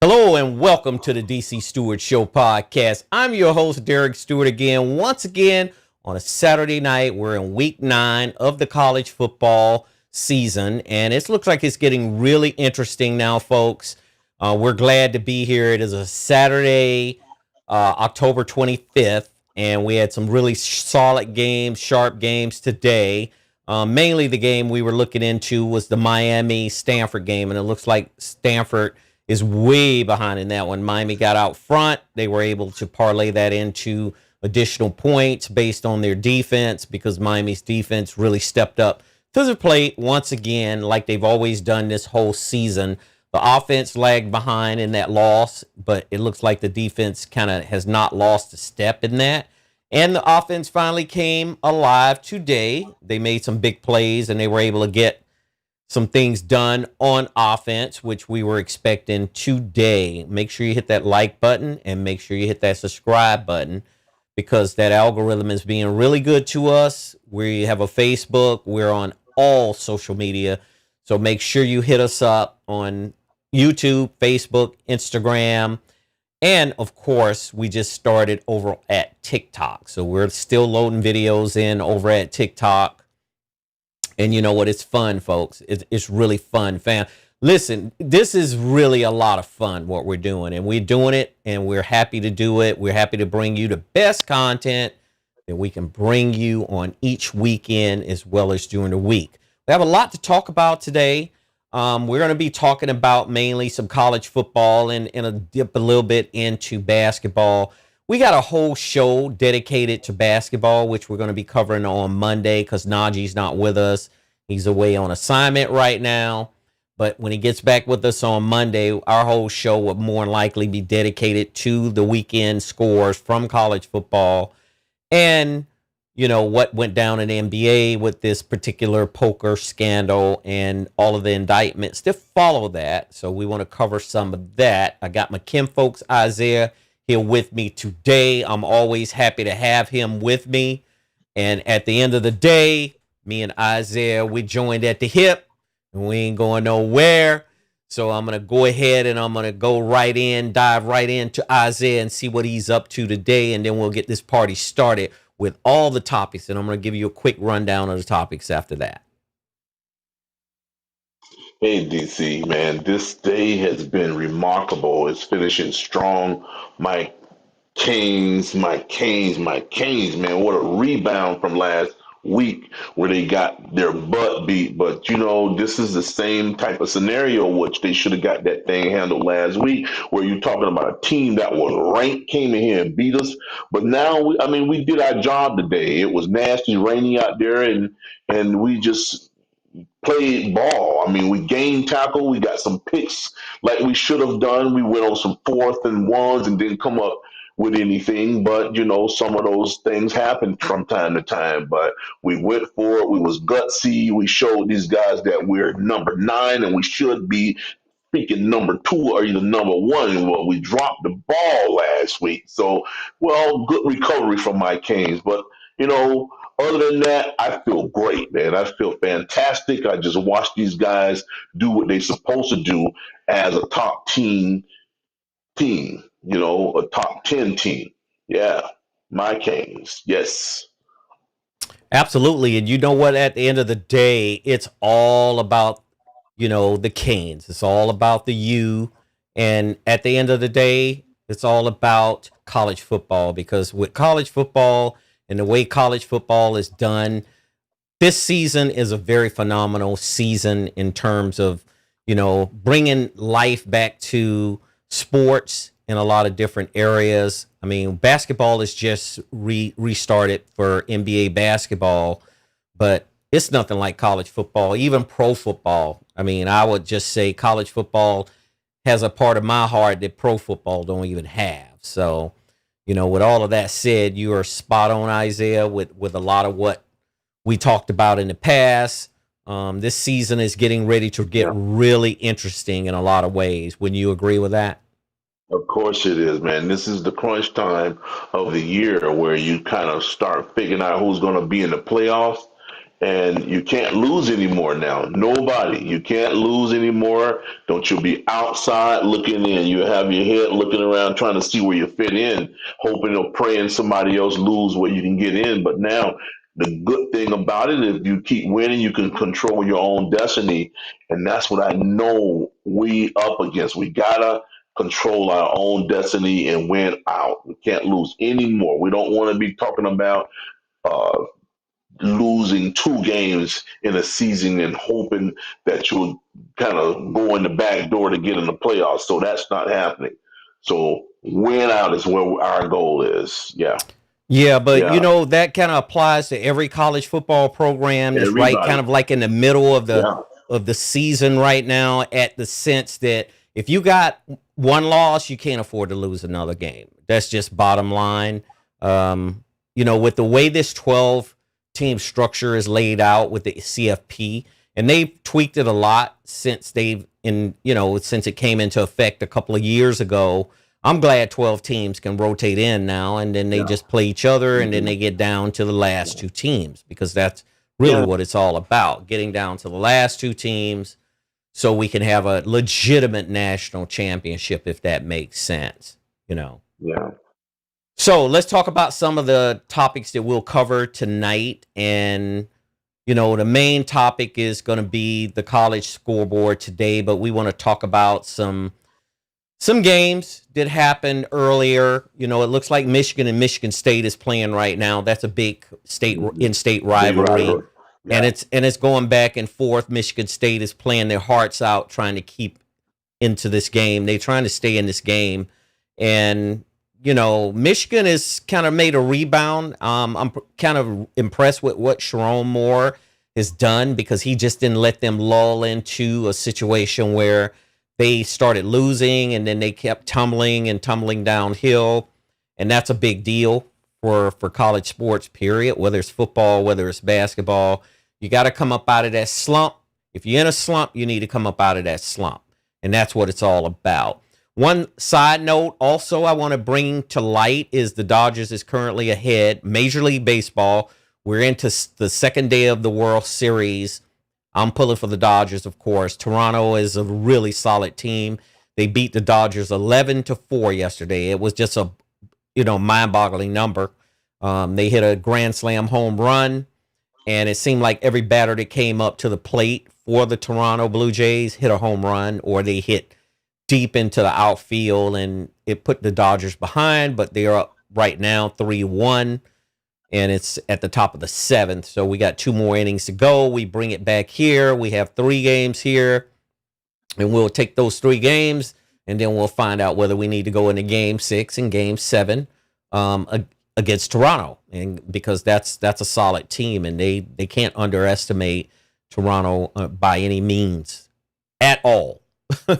Hello and welcome to the DC Stewart Show podcast. I'm your host, Derek Stewart, once again on a Saturday night. We're in week 9 of the college football season, and it looks like it's getting really interesting now, folks. We're glad to be here. It is a Saturday, October 25th, and we had some really solid games, sharp games today. Mainly the game we were looking into was the Miami-Stanford game, and it looks like Stanford is way behind in that one. Miami got out front. They were able to parlay that into additional points based on their defense because Miami's defense really stepped up to the plate once again, like they've always done this whole season. The offense lagged behind in that loss, but it looks like the defense kind of has not lost a step in that. And the offense finally came alive today. They made some big plays, and they were able to get some things done on offense, which we were expecting today. Make sure you hit that like button and make sure you hit that subscribe button because that algorithm is being really good to us. We have a Facebook. We're on all social media. So make sure you hit us up on YouTube, Facebook, Instagram. And of course, we just started over at TikTok. So we're still loading videos in over at TikTok. And you know what? It's fun, folks. It's really fun, fam. Listen, this is really a lot of fun, what we're doing. And we're doing it, and we're happy to do it. We're happy to bring you the best content that we can bring you on each weekend as well as during the week. We have a lot to talk about today. We're going to be talking about mainly some college football and dip a little bit into basketball. We got a whole show dedicated to basketball, which we're going to be covering on Monday because Najee's not with us. He's away on assignment right now. But when he gets back with us on Monday, our whole show will more than likely be dedicated to the weekend scores from college football and, you know, what went down in the NBA with this particular poker scandal and all of the indictments that follow that. So we want to cover some of that. I got my Kim folks, Isaah, here with me today. I'm always happy to have him with me. And at the end of the day, me and Isaah, we joined at the hip and we ain't going nowhere. So I'm going to go ahead and I'm going to go right in, dive right into Isaah and see what he's up to today. And then we'll get this party started with all the topics. And I'm going to give you a quick rundown of the topics after that. Hey DC, man, this day has been remarkable. It's finishing strong. My Canes, man, what a rebound from last week where they got their butt beat. But you know, this is the same type of scenario which they should have got that thing handled last week, where you're talking about a team that was ranked came in here and beat us. But now, we did our job today. It was nasty, rainy out there, and we just played ball. I mean, we gained tackle. We got some picks like we should have done. We went on some fourth and ones and didn't come up with anything. But you know, some of those things happen from time to time. But we went for it. We was gutsy. We showed these guys that we're number 9 and we should be freaking number 2 or either number 1. Well, we dropped the ball last week. So, well, good recovery from my Canes. But, you know, other than that, I feel great, man. I feel fantastic. I just watched these guys do what they're supposed to do as a top team, you know, a top 10 team. Yeah, my Canes. Yes. Absolutely. And you know what? At the end of the day, it's all about, you know, the Canes. It's all about the U. And at the end of the day, it's all about college football because with college football and the way college football is done, this season is a very phenomenal season in terms of, you know, bringing life back to sports in a lot of different areas. I mean, basketball is just restarted for NBA basketball, but it's nothing like college football, even pro football. I mean, I would just say college football has a part of my heart that pro football don't even have. So, you know, with all of that said, you are spot on, Isaah, with a lot of what we talked about in the past. This season is getting ready to get really interesting in a lot of ways. Wouldn't you agree with that? Of course it is, man. This is the crunch time of the year where you kind of start figuring out who's going to be in the playoffs. And you can't lose anymore now. Nobody. You can't lose anymore. Don't you be outside looking in. You have your head looking around trying to see where you fit in, hoping or praying somebody else lose where you can get in. But now the good thing about it, if you keep winning, you can control your own destiny. And that's what I know we up against. We gotta control our own destiny and win out. We can't lose anymore. We don't want to be talking about uh, losing 2 games in a season and hoping that you'll kind of go in the back door to get in the playoffs. So that's not happening. So win out is where our goal is. Yeah. Yeah, but Yeah. that kind of applies to every college football program that's right Everybody. kind of like in the middle Yeah. of the season right now, at the sense that if you got one loss, you can't afford to lose another game. That's just bottom line. With the way this 12 team structure is laid out with the CFP, and they've tweaked it a lot since since it came into effect a couple of years ago. I'm glad 12 teams can rotate in now, and then they just play each other, and then they get down to the last 2 teams, because that's really what it's all about, getting down to the last 2 teams so we can have a legitimate national championship, if that makes sense, Yeah. So let's talk about some of the topics that we'll cover tonight. And, the main topic is going to be the college scoreboard today, but we want to talk about some games that happened earlier. It looks like Michigan and Michigan State is playing right now. That's a big in-state rivalry. Yeah. And it's going back and forth. Michigan State is playing their hearts out, trying to keep into this game. They're trying to stay in this game. And, Michigan has kind of made a rebound. I'm kind of impressed with what Sharon Moore has done, because he just didn't let them lull into a situation where they started losing and then they kept tumbling downhill. And that's a big deal for college sports, period, whether it's football, whether it's basketball. You got to come up out of that slump. If you're in a slump, you need to come up out of that slump. And that's what it's all about. One side note also I want to bring to light is the Dodgers is currently ahead. Major League Baseball, we're into the second day of the World Series. I'm pulling for the Dodgers, of course. Toronto is a really solid team. They beat the Dodgers 11-4 yesterday. It was just a mind-boggling number. They hit a grand slam home run, and it seemed like every batter that came up to the plate for the Toronto Blue Jays hit a home run, or they hit deep into the outfield, and it put the Dodgers behind, but they're up right now 3-1, and it's at the top of the 7th. So we got 2 more innings to go. We bring it back here. We have 3 games here, and we'll take those 3 games, and then we'll find out whether we need to go into Game 6 and Game 7 against Toronto, and because that's a solid team, and they can't underestimate Toronto by any means at all.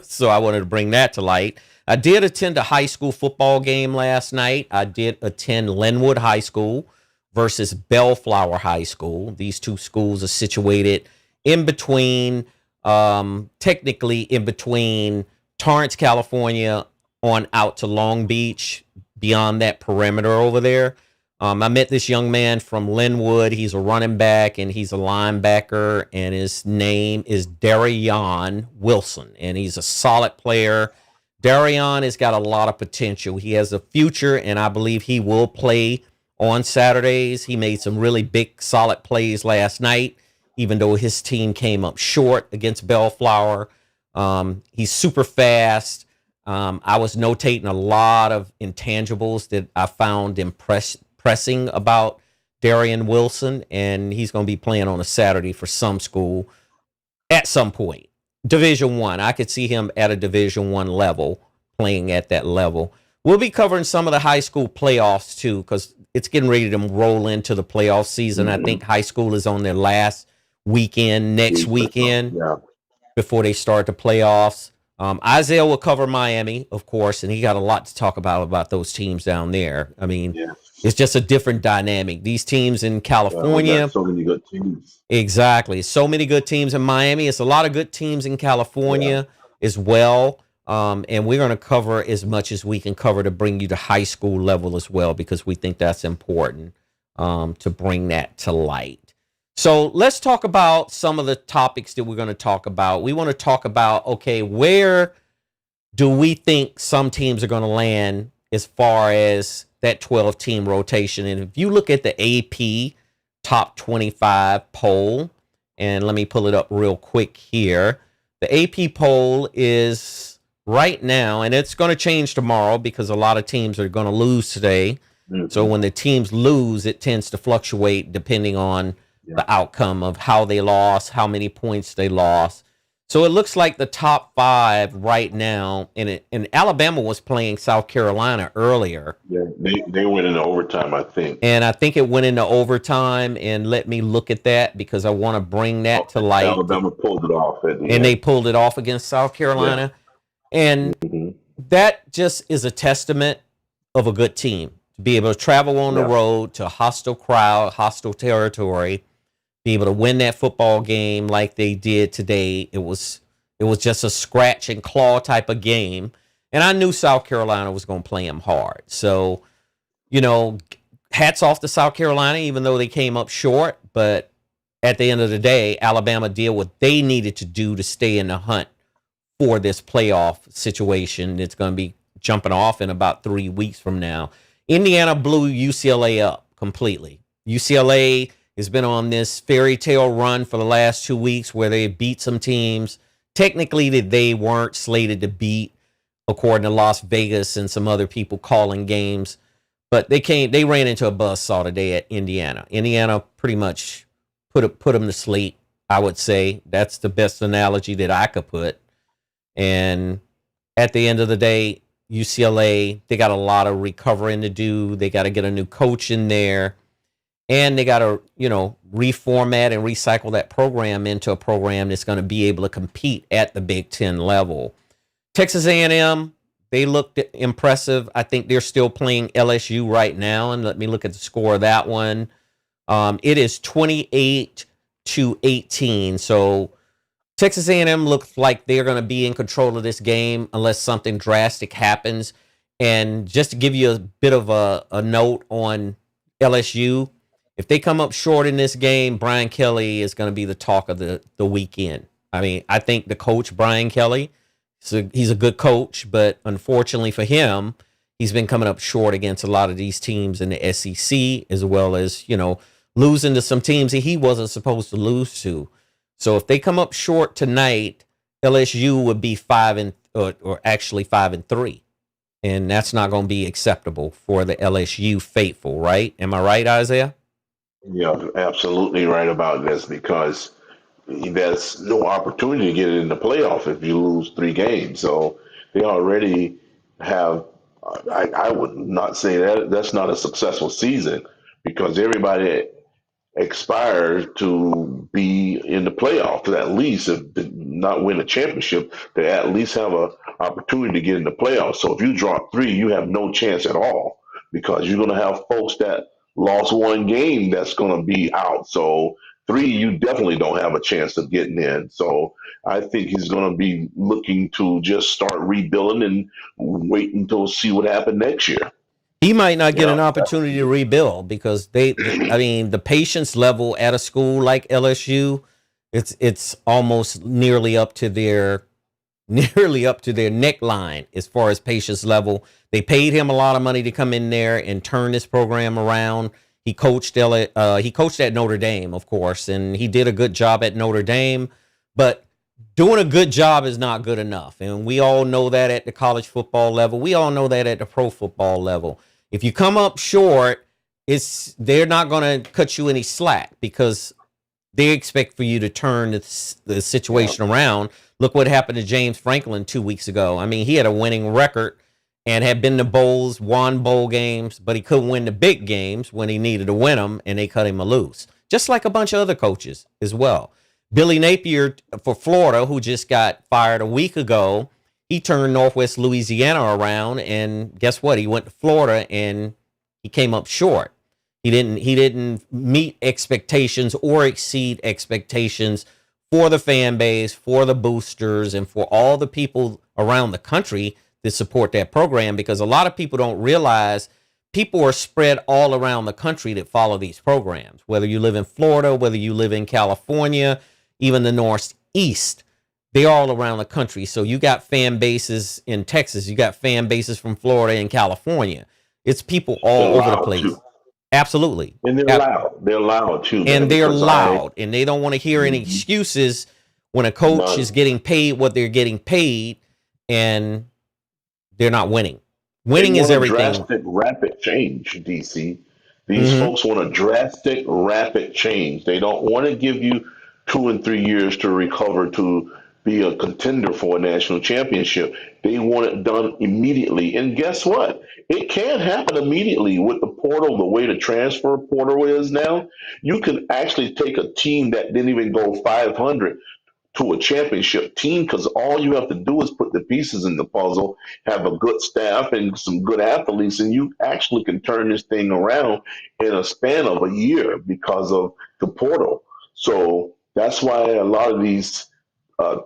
So I wanted to bring that to light. I did attend a high school football game last night. I did attend Linwood High School versus Bellflower High School. These 2 schools are situated in between, technically in between Torrance, California, on out to Long Beach, beyond that perimeter over there. I met this young man from Linwood. He's a running back and he's a linebacker, and his name is Darion Wilson, and he's a solid player. Darion has got a lot of potential. He has a future, and I believe he will play on Saturdays. He made some really big, solid plays last night, even though his team came up short against Bellflower. He's super fast. I was notating a lot of intangibles that I found impressing about Darion Wilson, and he's going to be playing on a Saturday for some school at some point. Division One. I could see him at a Division One level, playing at that level. We'll be covering some of the high school playoffs too, because it's getting ready to roll into the playoff season. I think high school is on their last weekend, next weekend, before they start the playoffs. Isaah will cover Miami, of course, and he got a lot to talk about those teams down there. I mean, it's just a different dynamic. These teams in California, so many good teams. Exactly. So many good teams in Miami. It's a lot of good teams in California as well. And we're going to cover as much as we can cover to bring you to high school level as well, because we think that's important to bring that to light. So let's talk about some of the topics that we're going to talk about. We want to talk about, okay, where do we think some teams are going to land as far as that 12-team rotation? And if you look at the AP top 25 poll, and let me pull it up real quick here. The AP poll is right now, and it's going to change tomorrow because a lot of teams are going to lose today. Mm-hmm. So when the teams lose, it tends to fluctuate depending on the outcome of how they lost, how many points they lost. So it looks like the top 5 right now, and Alabama was playing South Carolina earlier. Yeah, they went into overtime, I think. And I think it went into overtime, and let me look at that because I want to bring that to light. Alabama pulled it off. And they pulled it off against South Carolina. Yeah. And that just is a testament of a good team. To be able to travel on the road to a hostile crowd, hostile territory, be able to win that football game like they did today. It was just a scratch and claw type of game. And I knew South Carolina was going to play them hard. So, hats off to South Carolina, even though they came up short. But at the end of the day, Alabama did what they needed to do to stay in the hunt for this playoff situation. It's going to be jumping off in about 3 weeks from now. Indiana blew UCLA up completely. UCLA has been on this fairy tale run for the last 2 weeks where they beat some teams technically that they weren't slated to beat, according to Las Vegas and some other people calling games. But they ran into a buzzsaw today at Indiana. Indiana pretty much put them to sleep, I would say. That's the best analogy that I could put. And at the end of the day, UCLA, they got a lot of recovering to do. They got to get a new coach in there. And they got to, reformat and recycle that program into a program that's going to be able to compete at the Big Ten level. Texas A&M, they looked impressive. I think they're still playing LSU right now. And let me look at the score of that one. It is 28-18. So Texas A&M looks like they're going to be in control of this game unless something drastic happens. And just to give you a bit of a note on LSU, if they come up short in this game, Brian Kelly is going to be the talk of the weekend. I mean, I think the coach, Brian Kelly, he's a good coach, but unfortunately for him, he's been coming up short against a lot of these teams in the SEC, as well as, losing to some teams that he wasn't supposed to lose to. So if they come up short tonight, LSU would be 5-3. And that's not going to be acceptable for the LSU faithful, right? Am I right, Isaiah? Yeah, absolutely right about this, because there's no opportunity to get in the playoff if you lose 3 games. So they already have, I would not say that's not a successful season, because everybody expires to be in the playoff, to at least, if not win a championship, to at least have an opportunity to get in the playoffs. So if you drop 3, you have no chance at all, because you're going to have folks that lost 1 game that's going to be out. So 3, you definitely don't have a chance of getting in. So I think he's going to be looking to just start rebuilding and wait until see what happens next year. He might not get an opportunity to rebuild because the patience level at a school like LSU, it's almost nearly up to their neckline as far as patience level. They paid him a lot of money to come in there and turn this program around. He coached at Notre Dame, of course, and he did a good job at Notre Dame, but doing a good job is not good enough. And we all know that at the college football level. We all know that at the pro football level. If you come up short, they're not going to cut you any slack because they expect for you to turn the situation around. Look what happened to James Franklin 2 weeks ago. I mean, he had a winning record and had been to bowls, won bowl games, but he couldn't win the big games when he needed to win them, and they cut him loose. Just like a bunch of other coaches as well. Billy Napier for Florida, who just got fired a week ago, he turned Northwest Louisiana around, and guess what? He went to Florida and he came up short. He didn't meet expectations or exceed expectations for the fan base, for the boosters, and for all the people around the country that support that program, because a lot of people don't realize people are spread all around the country that follow these programs, whether you live in Florida, whether you live in California, even the Northeast. They're all around the country. So you got fan bases in Texas, you got fan bases from Florida and California. It's people They're all over the loud place. too. Absolutely. And they're loud. They're loud too, And man, they're because loud, and they don't want to hear any Mhm. excuses when a coach is none. getting paid what they're getting paid and they're not winning. They Winning is want a everything. drastic, rapid change, DC. These Hmm. folks want a drastic, rapid change. They don't want to give you 2 and 3 years to recover to be a contender for a national championship. They want it done immediately. And guess what? It can happen immediately with the portal, the way the transfer portal is now. You can actually take a team that didn't even go 500 to a championship team because all you have to do is put the pieces in the puzzle, have a good staff and some good athletes, and you actually can turn this thing around in a span of a year because of the portal. So that's why a lot of these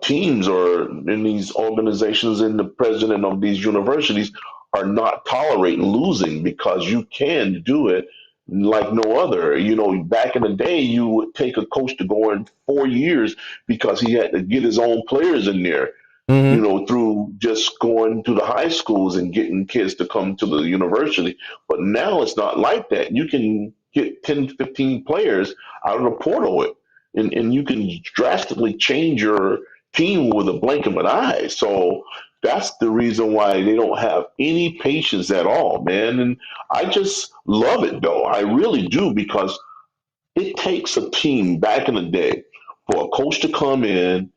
teams or in these organizations and the president of these universities are not tolerating losing because you can do it like no other. You know, back in the day, you would take a coach to go in 4 years because he had to get his own players in there, you Hmm. know, through just going to the high schools and getting kids to come to the university. But now it's not like that. You can get 10, 15 players out of the portal and you can drastically change your team with a blink of an eye. So that's the reason why they don't have any patience at all, man. And I just love it, though. I really do, because it takes a team back in the day for a coach to come in,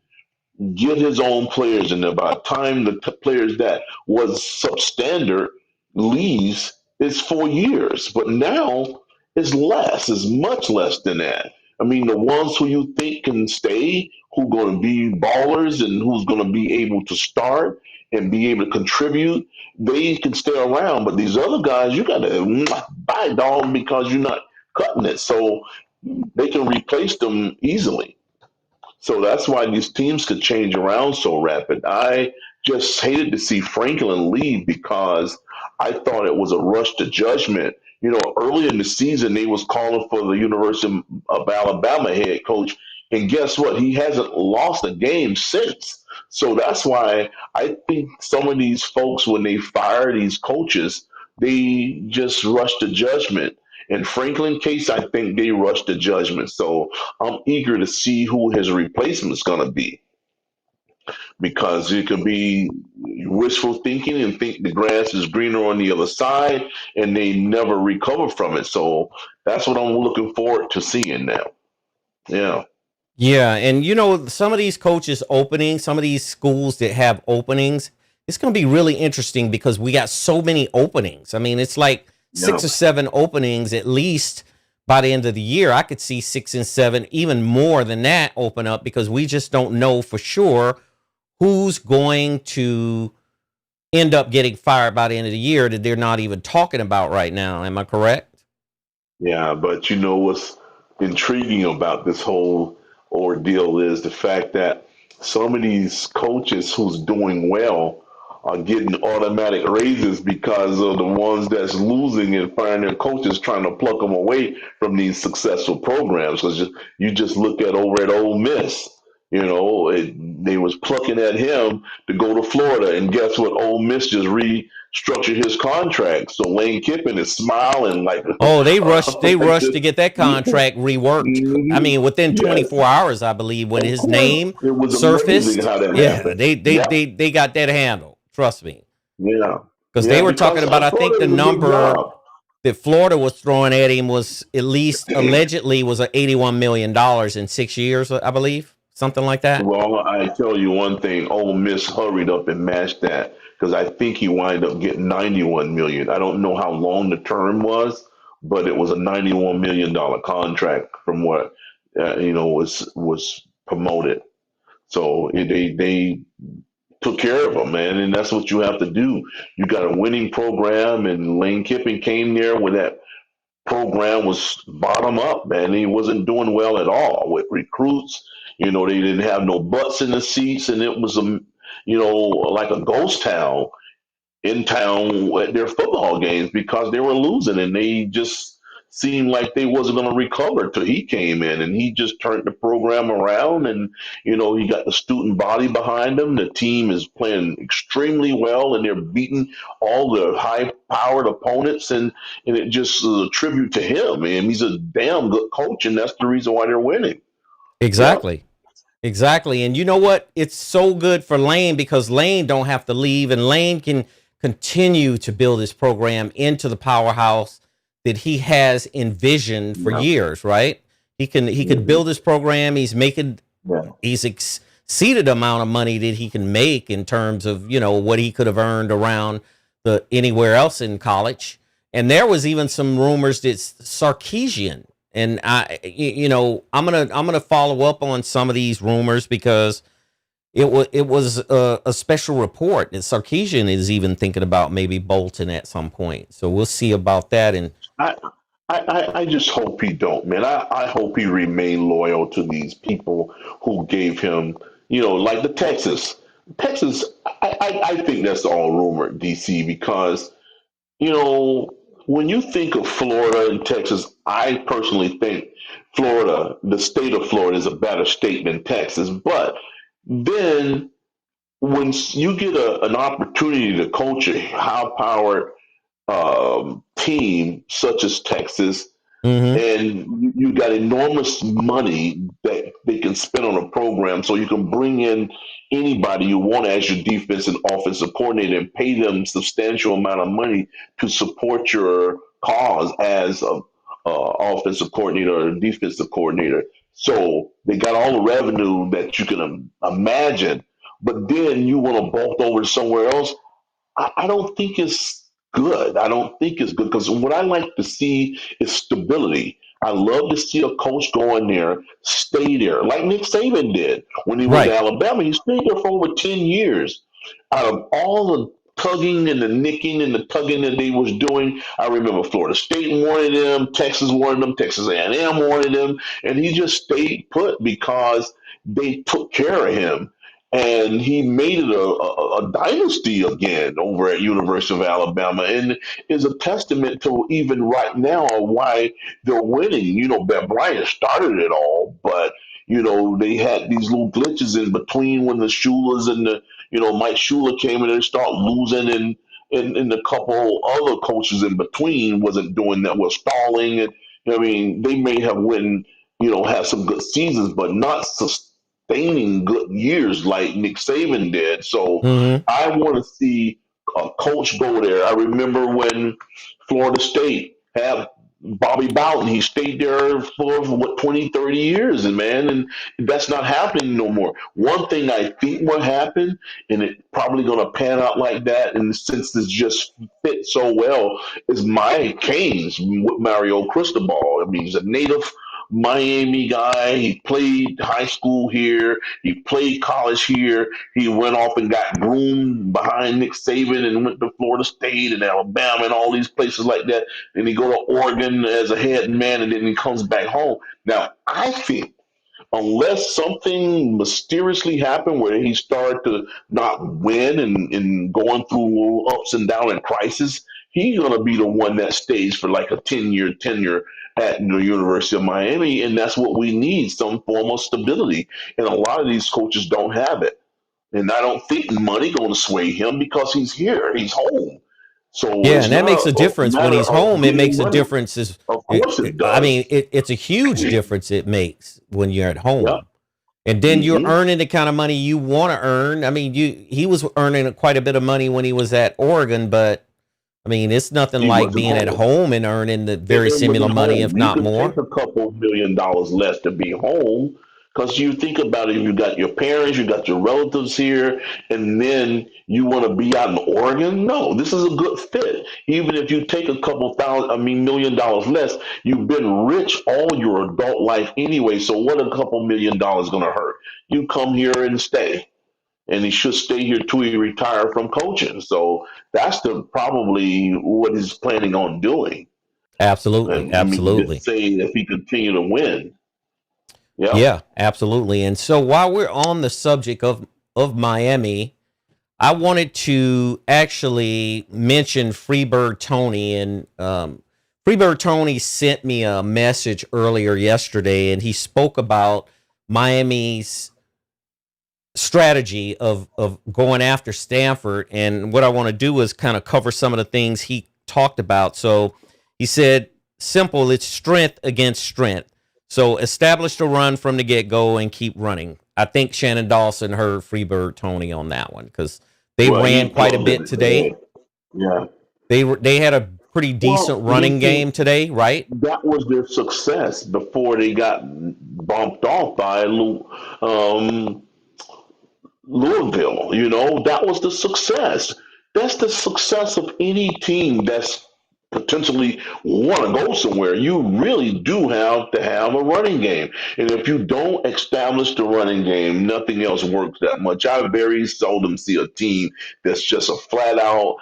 get his own players, and by the time the players that was substandard leaves, it's 4 years. But now it's less, it's much less than that. I mean, the ones who you think can stay, who going to be ballers and who's going to be able to start and be able to contribute, they can stay around. But these other guys, you got to buy dog because you're not cutting it. So they can replace them easily. So that's why these teams could change around so rapid. I just hated to see Franklin leave because I thought it was a rush to judgment. You know, early in the season, they was calling for the University of Alabama head coach, and guess what? He hasn't lost a game since. So that's why I think some of these folks, when they fire these coaches, they just rush to judgment. In Franklin case, I think they rushed to judgment. So I'm eager to see who his replacement is going to be because it could be wishful thinking and think the grass is greener on the other side and they never recover from it. So that's what I'm looking forward to seeing now. Yeah. Yeah, and some of these coaches opening, some of these schools that have openings, it's going to be really interesting because we got so many openings. I mean, it's like Yeah. 6 or 7 openings at least by the end of the year. I could see 6 and 7, even more than that, open up because we just don't know for sure who's going to end up getting fired by the end of the year that they're not even talking about right now. Am I correct? Yeah. But you know what's intriguing about this whole ordeal is the fact that some of these coaches who's doing well are getting automatic raises because of the ones that's losing and firing their coaches trying to pluck them away from these successful programs. Because you just look at over at Ole Miss, you know, they was plucking at him to go to Florida, and guess what? Ole Miss just restructured his contract, so Lane Kiffin is smiling like, Oh, they rushed. They like rushed this. to get that contract reworked. I Mhm. mean, within Yes, 24 hours, I believe, when of his course. name It was amazing surfaced. how that Yeah, happened. Yep. they got that handled. Trust me, Yeah. because they Yeah, were talking because about. I I thought think it the was a good number job. that Florida was throwing at him was at least allegedly was a $81 million in 6 years. I believe something like that. Well, I tell you one thing, Ole Miss hurried up and matched that because I think he wound up getting 91 million. I don't know how long the term was, but it was a 91 million dollar contract from what was promoted. So they took care of him, man, and that's what you have to do. You got a winning program, and Lane Kiffin came there with that program was bottom up, man. He wasn't doing well at all with recruits. You know, they didn't have no butts in the seats, and it was like a ghost town. in town at their football games because they were losing, and they just seemed like they wasn't going to recover till he came in, and he just turned the program around. And he got the student body behind him. The team is playing extremely well, and they're beating all the high-powered opponents, and it just is a tribute to him. And he's a damn good coach, and that's the reason why they're winning. Yep. Exactly. Exactly. And you know what? It's so good for Lane because Lane don't have to leave and Lane can continue to build his program into the powerhouse that he has envisioned for Yeah. years, right? He could Mhm. build his program. Yeah. He's exceeded the amount of money that he can make in terms of, what he could have earned around the anywhere else in college. And there was even some rumors that Sarkisian, and I'm gonna follow up on some of these rumors because it was a special report that Sarkisian is even thinking about maybe Bolton at some point. So we'll see about that. And I, I just hope he don't, man. I hope he remain loyal to these people who gave him, like the Texas. I think that's all rumor, DC, because you know when you think of Florida and Texas, I personally think Florida, the state of Florida, is a better state than Texas. But then when you get an opportunity to coach a high-powered team such as Texas, mhm. and you got enormous money that they can spend on a program, so you can bring in anybody you want as your defense and offensive coordinator and pay them substantial amount of money to support your cause as a offensive coordinator or a defensive coordinator. So they got all the revenue that you can imagine, but then you want to bolt over somewhere else. I don't think it's good. I don't think it's good because what I like to see is stability. I love to see a coach go in there, stay there, like Nick Saban did when he was at Right. Alabama. He stayed there for over 10 years. Out of all the tugging and the nicking and the tugging that they was doing, I remember Florida State wanted him, Texas wanted him, Texas A&M wanted him, and he just stayed put because they took care of him, and he made it a dynasty again over at University of Alabama, and is a testament to even right now why they're winning. Ben Bryant started it all, but they had these little glitches in between when the Shulas and the Mike Shula came in and start losing, and a couple other coaches in between wasn't doing that, was stalling, and I mean they may have win, have some good seasons, but not sustaining good years like Nick Saban did. So Mhm. I want to see a coach go there. I remember when Florida State had Bobby Bowden. He stayed there for what 20, 30 years, and man, and that's not happening no more. One thing I think will happen, and it probably going to pan out like that, and since this just fits so well, is Mike Canes with Mario Cristobal. I mean, he's a native Miami guy. He played high school here. He played college here. He went off and got groomed behind Nick Saban and went to Florida State and Alabama and all these places like that. And he go to Oregon as a head man, and then he comes back home. Now, I think unless something mysteriously happened where he started to not win and going through ups and downs and crisis, he's going to be the one that stays for like a 10-year tenure at the University of Miami, and that's what we need, some form of stability. And a lot of these coaches don't have it. And I don't think money going to sway him because he's here, he's home. So Yeah, it's and that not makes a a difference when matter he's of home. It getting makes a money. difference. Of course it I mean, does. it's a huge difference it makes when you're at Yep. home, and then you're Hmm. earning the kind of money you want to earn. I mean, he was earning quite a bit of money when he was at Oregon, but I mean, it's nothing He like wasn't being at home. home and earning the It, very it similar wasn't money, home. if You not could take more. a couple $1 million less to be home because you think about it, you got your parents, you got your relatives here, and then you want to be out in Oregon. No, this is a good fit. Even if you take a couple thousand, I mean, $1 million less, you've been rich all your adult life anyway. So what a couple $1 million going to hurt? You come here and stay, and he should stay here till he retire from coaching. So that's the probably what he's planning on doing. Absolutely, And I mean, just absolutely. saying if he continue to win. Yep. Yeah, absolutely. And so while we're on the subject of Miami, I wanted to actually mention Freebird Tony, and Freebird Tony sent me a message earlier yesterday, and he spoke about Miami's strategy of going after Stanford. And what I want to do is kind of cover some of the things he talked about. So he said, simple, it's strength against strength. So establish the run from the get-go and keep running. I think Shannon Dawson heard Freebird Tony on that one because they ran quite a bit today. Yeah. They had a pretty decent running game today, right? That was their success before they got bumped off by Louisville. That was the success. That's the success of any team that's potentially want to go somewhere. You really do have to have a running game. And if you don't establish the running game, nothing else works that much. I very seldom see a team that's just a flat out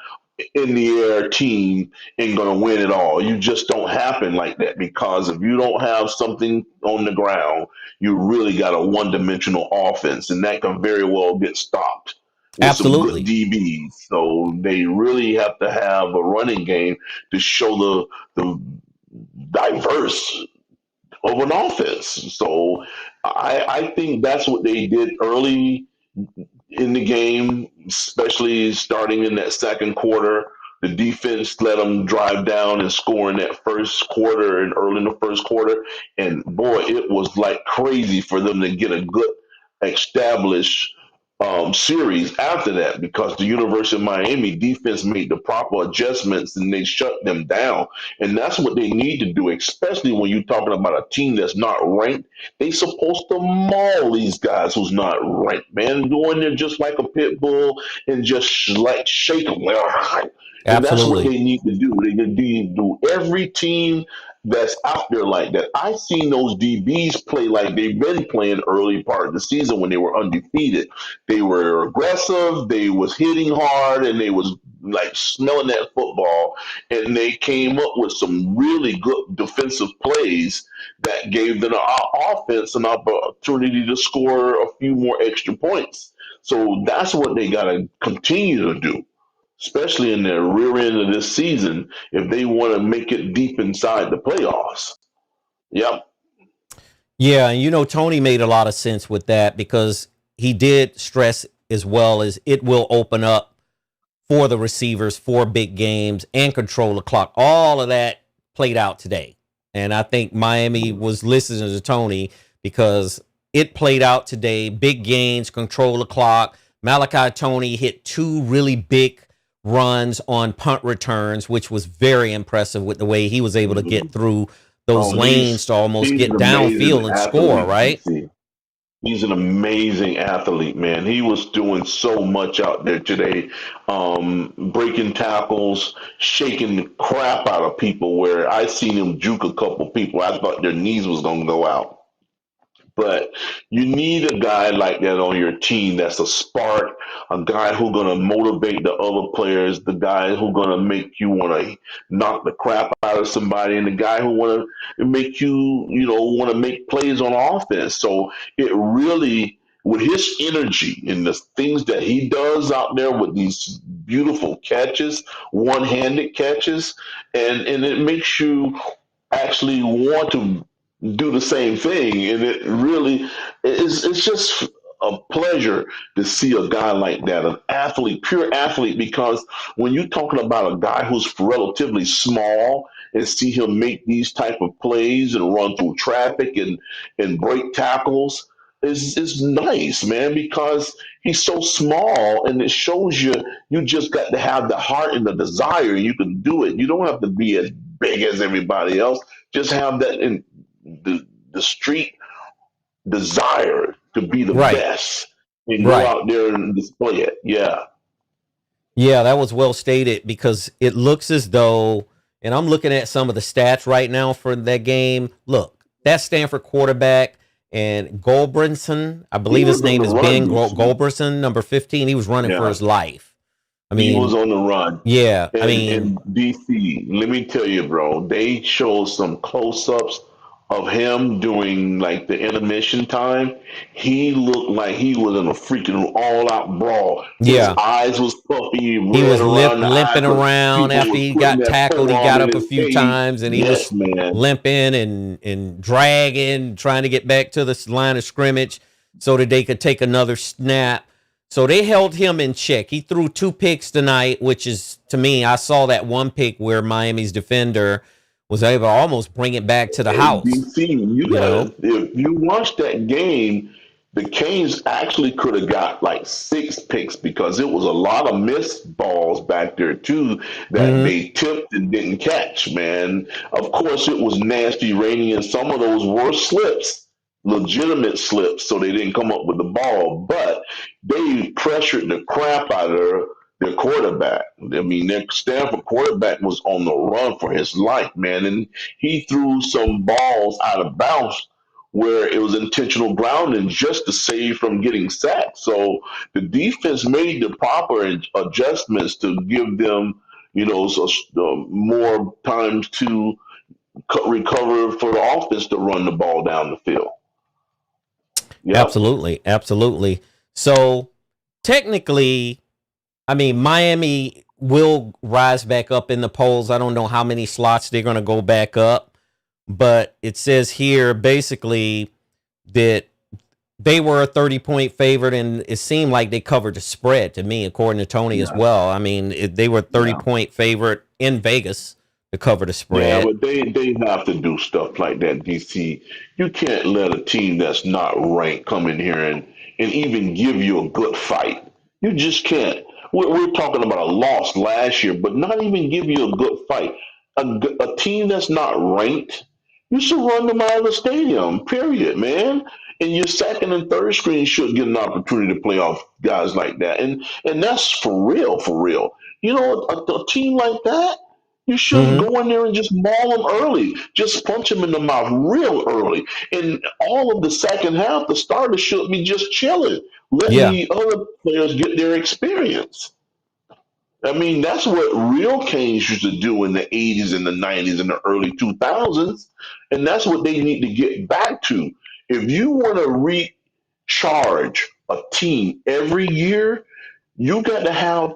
in the air team and going to win it all. You just don't happen like that, because if you don't have something on the ground, you really got a one-dimensional offense, and that can very well get stopped with Absolutely. some good DBs. So they really have to have a running game to show the diverse of an offense. So I think that's what they did early in the game, especially starting in that second quarter. The defense let them drive down and score in that first quarter and early in the first quarter. And boy, it was like crazy for them to get a good established series after that, because the University of Miami defense made the proper adjustments and they shut them down. And that's what they need to do, especially when you're talking about a team that's not ranked. They supposed to maul these guys who's not ranked, man. Go in there just like a pit bull and just shake them. And that's what Absolutely. they need to do. They need to do every team that's out there like that. I've seen those DBs play like they've been playing early part of the season when they were undefeated. They were aggressive, they was hitting hard, and they was like smelling that football. And they came up with some really good defensive plays that gave them an offense an opportunity to score a few more extra points. So that's what they got to continue to do, especially in the rear end of this season, if they want to make it deep inside the playoffs. Yep. Yeah, and Tony made a lot of sense with that because he did stress as well as it will open up for the receivers for big games and control the clock. All of that played out today. And I think Miami was listening to Tony because it played out today. Big gains, control the clock. Malachi Tony hit 2 really big runs on punt returns, which was very impressive with the way he was able to get through those lanes to almost get downfield and score, right? He's an amazing athlete, man. He was doing so much out there today, breaking tackles, shaking the crap out of people, where I seen him juke a couple people. I thought their knees was going to go out. But you need a guy like that on your team that's a spark, a guy who's going to motivate the other players, the guy who's going to make you want to knock the crap out of somebody, and the guy who want to make you, want to make plays on offense. So it really, with his energy and the things that he does out there with these beautiful catches, one-handed catches, and it makes you actually want to do the same thing. And it really it's just a pleasure to see a guy like that, an athlete, pure athlete, because when you're talking about a guy who's relatively small and see him make these type of plays and run through traffic and break tackles, is nice, man, because he's so small, and it shows you just got to have the heart and the desire, and you can do it. You don't have to be as big as everybody else. Just have that in the street desire to be the best and go out there and display it. Yeah. Yeah, that was well stated because it looks as though, and I'm looking at some of the stats right now for that game. Look, that Stanford quarterback and Goldbrinson, I believe his name is Ben Goldbrinson, number 15. He was running for his life. I mean, he was on the run. Yeah. And DC, let me tell you, bro, they showed some close-ups of him during like the intermission time, he looked like he was in a freaking all-out brawl. His Yeah. eyes was puffy, He red was around the eyes, limping because around people after was he putting got that tackled. He forearm got in up a his few face. times and he Yes, was man. limping and dragging, trying to get back to the line of scrimmage so that they could take another snap. So they held him in check. He threw 2 picks tonight, which is, to me, I saw that one pick where Miami's defender was able to almost bring it back to the Hey, house, DC, you you know? gotta, if you watch that game, the Canes actually could have got like 6 picks because it was a lot of missed balls back there too that Mm-hmm. they tipped and didn't catch, man. Of course, it was nasty raining, and some of those were slips, legitimate slips, so they didn't come up with the ball, but they pressured the crap out of their quarterback. I mean, their Stanford quarterback was on the run for his life, man, and he threw some balls out of bounds where it was intentional grounding just to save from getting sacked. So the defense made the proper adjustments to give them, more times to recover for the offense to run the ball down the field. Yep. Absolutely. Absolutely. So technically, I mean, Miami will rise back up in the polls. I don't know how many slots they're going to go back up, but it says here basically that they were a 30-point favorite, and it seemed like they covered the spread to me, according to Tony as Yeah. well. I mean, they were a Yeah. 30-point favorite in Vegas to cover the Yeah, spread. but they have to do stuff like that, DC. You can't let a team that's not ranked come in here and even give you a good fight. You just can't. We're talking about a loss last year, but not even give you a good fight. A team that's not ranked, you should run them out of the stadium, period, man. And your second and third screen should get an opportunity to play off guys like that. And that's for real, for real. A team like that, you should Mm-hmm. go in there and just maul them early. Just punch them in the mouth real early. And all of the second half, the starters should be just chilling, letting Yeah. the other players get their experience. I mean, that's what real Canes used to do in the 80s and the 90s and the early 2000s. And that's what they need to get back to. If you want to recharge a team every year, you got to have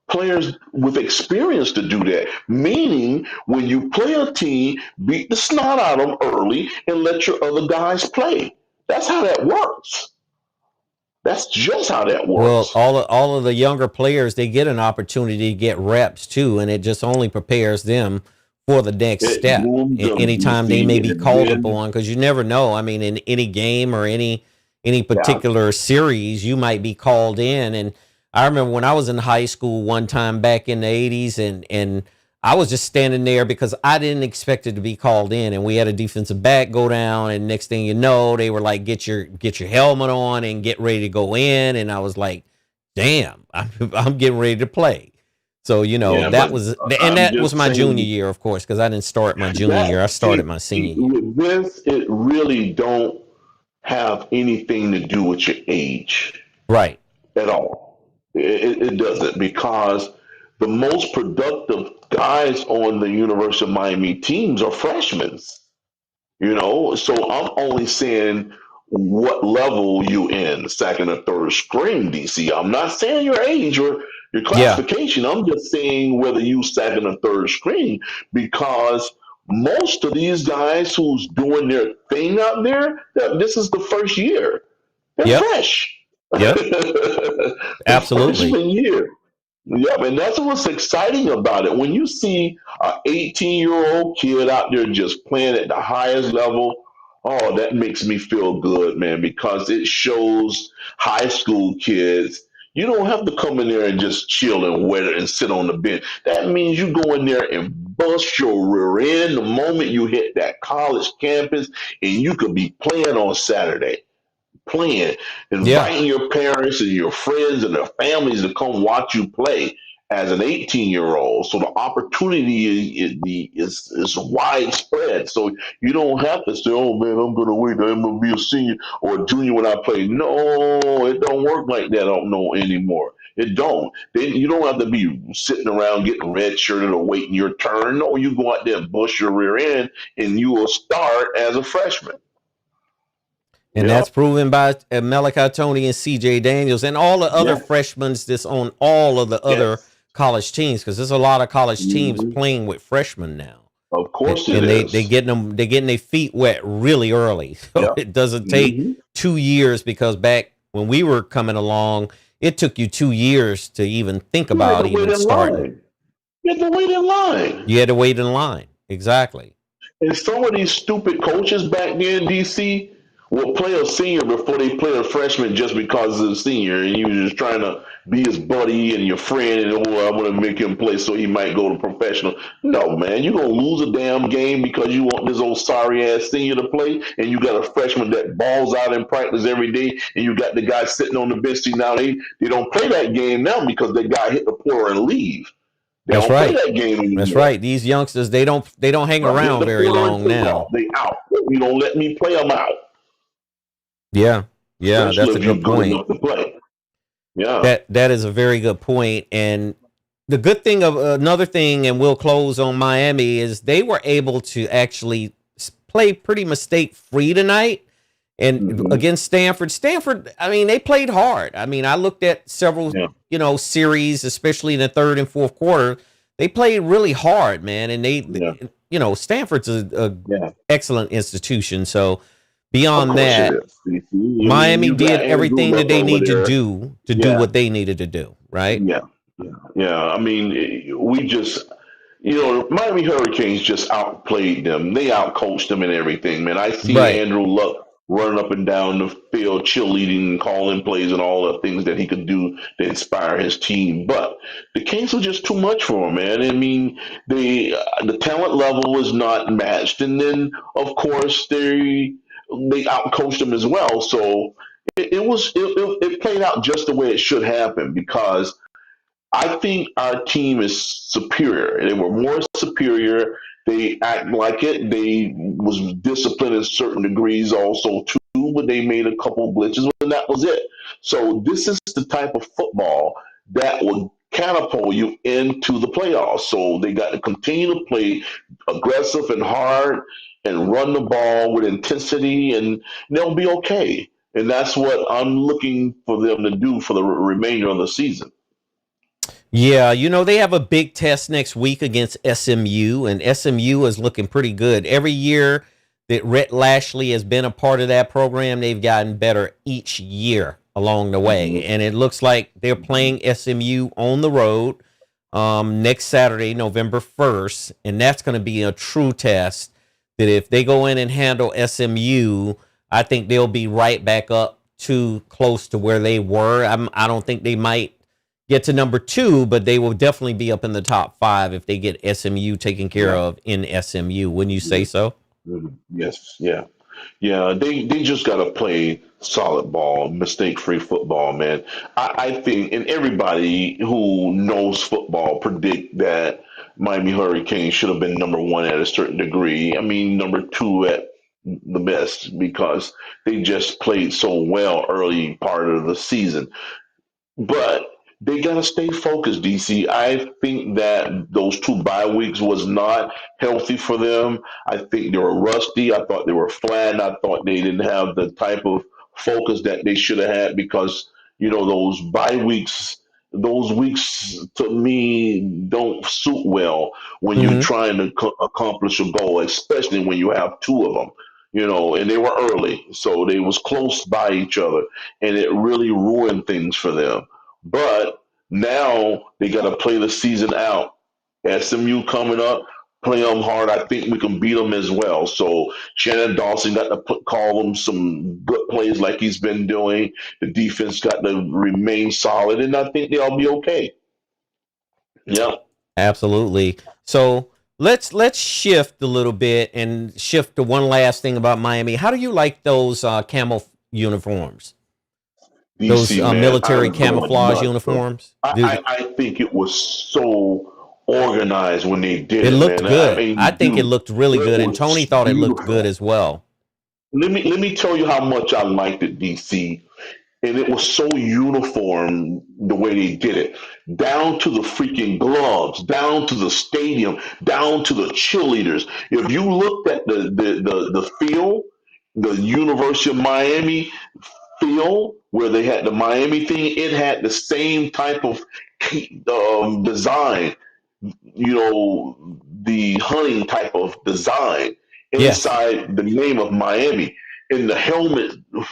players with experience to do that. Meaning, when you play a team, beat the snot out of them early and let your other guys play. That's how that works. That's just how that Well, works. all of the younger players, they get an opportunity to get reps too, and it just only prepares them for the next It step. grooms them, Anytime they DC, may be and called then, upon, because you never know. I mean, in any game or any yeah, particular series, you might be called in. And I remember when I was in high school one time back in the '80s, and I was just standing there because I didn't expect it to be called in, and we had a defensive back go down, and next thing you know, they were like, get your helmet on and get ready to go in," and I was like, "Damn, I'm getting ready to play." So yeah, that but was, and I'm that was just my junior saying year, of course, because I didn't start my junior year. I that, started my see, senior year. with this, it really don't have anything to do with your age Right. at all. It doesn't, because the most productive guys on the University of Miami teams are freshmen. So I'm only saying what level you in, second or third string, DC. I'm not saying your age or your Yeah. classification. I'm just saying whether you second or third string, because most of these guys who's doing their thing out there, this is the first year. They're Yep. fresh. Yep. They're Absolutely. freshman year. Yeah, and that's what's exciting about it. When you see an 18-year-old kid out there just playing at the highest level, oh, that makes me feel good, man, because it shows high school kids you don't have to come in there and just chill and wait and sit on the bench. That means you go in there and bust your rear end the moment you hit that college campus, and you could be playing on Saturday, playing, Yeah. inviting your parents and your friends and their families to come watch you play as an 18-year-old. So the opportunity is widespread. So you don't have to say, "Oh man, I'm going to wait. I'm going to be a senior or a junior when I play." No, it don't work like that. I don't know anymore. It don't. Then you don't have to be sitting around getting red-shirted or waiting your turn. No, you go out there and bust your rear end, and you will start as a freshman. And Yeah, that's proven by Malachi Tony and C.J. Daniels and all the other yeah, freshmen that's on all of the other yes. college teams, because there's a lot of college teams Hmm. playing with freshmen now. Of And, course it and they is. getting them they getting their feet wet really early. So Yeah. it doesn't take Hmm. 2 years, because back when we were coming along, it took you 2 years to even think You had about to wait even in starting. line. You had to wait in line. You had to wait in line. Exactly. And some of these stupid coaches back then, DC, will play a senior before they play a freshman just because of the senior, and you're just trying to be his buddy and your friend, and oh, I want to make him play so he might go to professional. No, man, you're gonna lose a damn game because you want this old sorry ass senior to play, and you got a freshman that balls out in practice every day, and you got the guy sitting on the bench. See, now they don't play that game now because the guy hit the portal and leave. They That's don't play right. that game That's anymore. right. These youngsters, they don't hang I'm hitting around the very portal and long take off. now. They out. You don't let me play them out, Yeah. Yeah, especially that's a if you're good good point. enough to play. Yeah. That is a very good point. And the good thing of another thing, and we'll close on Miami, is they were able to actually play pretty mistake free tonight. And Hmm. against Stanford, I mean, they played hard. I mean, I looked at several, Yeah. series, especially in the third and fourth quarter. They played really hard, man. And Yeah. Stanford's a Yeah. excellent institution. So Of beyond course it that, is. I mean, Miami you got did Andrew everything that Luck they over need there. to do Yeah. what they needed to do, right? Yeah. Yeah. Yeah. I mean, we just, Miami Hurricanes just outplayed them. They outcoached them and everything, man. I see Right. Andrew Luck running up and down the field, cheerleading, calling plays, and all the things that he could do to inspire his team. But the Kings were just too much for him, man. I mean, the talent level was not matched, and then of course they outcoached them as well. So it played out just the way it should happen because I think our team is superior. They were more superior. They act like it. They was disciplined in certain degrees also too, but they made a couple of glitches and that was it. So this is the type of football that will catapult you into the playoffs. So they got to continue to play aggressive and hard and run the ball with intensity and they'll be okay. And that's what I'm looking for them to do for the remainder of the season. Yeah, they have a big test next week against SMU, and SMU is looking pretty good. Every year that Rhett Lashley has been a part of that program, they've gotten better each year along the way. Mhm. And it looks like they're playing SMU on the road next Saturday, November 1st. And that's going to be a true test that if they go in and handle SMU, I think they'll be right back up to close to where they were. I don't think they might get to number 2, but they will definitely be up in the top 5 if they get SMU taken care Yeah. of in SMU. Wouldn't you say so? Mhm. Yes. Yeah. Yeah. They just got to play solid ball, mistake free football, man. I think, and everybody who knows football predict that Miami Hurricanes should have been number one at a certain degree. I mean, number two at the best because they just played so well early part of the season. But they got to stay focused, DC. I think that those two bye weeks was not healthy for them. I think they were rusty. I thought they were flat. I thought they didn't have the type of focus that they should have had because, those bye weeks, those weeks to me don't suit well when you're Mm-hmm. trying to accomplish a goal, especially when you have two of them. And they were early, so they was close by each other, and it really ruined things for them. But now they got to play the season out. SMU coming up, play them hard. I think we can beat them as well. So Shannon Dawson got to call them some good plays like he's been doing. The defense got to remain solid, and I think they'll be okay. Yeah. Absolutely. So let's shift a little bit and shift to one last thing about Miami. How do you like those camel uniforms? Those DC, man, military I'm going camouflage nuts, bro. uniforms? I, Dude, I, I think it was so organized when they did it it, looked man. I good. I mean, think it dude, looked really it good, and Tony was thought it looked good beautiful. as well. Let me tell you how much I liked it, DC. and it was so uniform the way they did it, down to the freaking gloves, down to the stadium, down to the cheerleaders. If you looked at the field, the University of Miami field where they had the Miami thing, it had the same type of design, the hunting type of design Yes. inside the name of Miami. And the helmet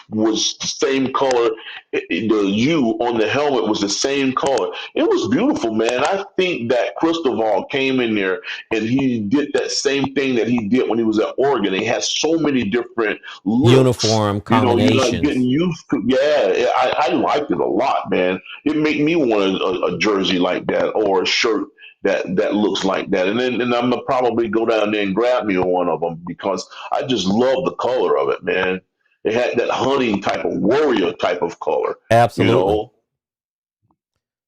was the same color. The U on the helmet was the same color. It was beautiful, man. I think that Cristobal came in there and he did that same thing that he did when he was at Oregon. He has so many different looks. Uniform You're like getting combinations. used to. Yeah, I liked it a lot, man. It made me want a jersey like that or a shirt that looks like that. And I'm gonna probably go down there and grab me one of them because I just love the color of it, man. It had that hunting type of warrior type of color, you Absolutely. know.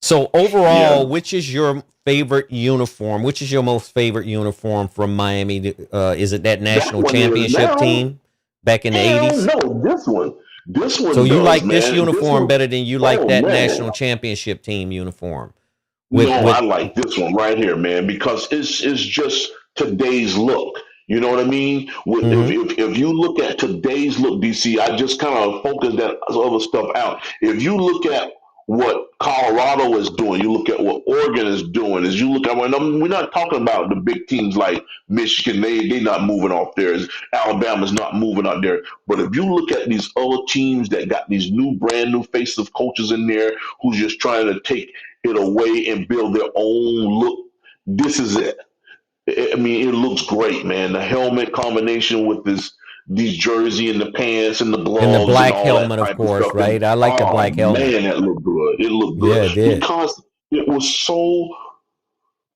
So Yeah, overall, which is your favorite uniform? Which is your most favorite uniform from Miami? Is it that that national one is championship now. team back in the Hell 80s? no, this So one you does, like this man. This uniform one, better than you like oh that man, national championship team uniform with no, I with like this one right here, man, because it's just today's look. You know what I mean? Mhm. If you look at today's look, DC, I just kind of focus that other stuff out. If you look at what Colorado is doing, you look at what Oregon is doing. As you look at, we're not talking about the big teams like Michigan. They not moving off there. Alabama's not moving out there. But if you look at these other teams that got these brand new faces of coaches in there who's just trying to take it away and build their own look. This is it. I mean, it looks great, man. The helmet combination with these jersey and the pants and the and the gloves and black all that helmet, of type of course, stuff. And right? I like the oh black helmet. man, that looked good. It looked Yeah, good it did. because it was so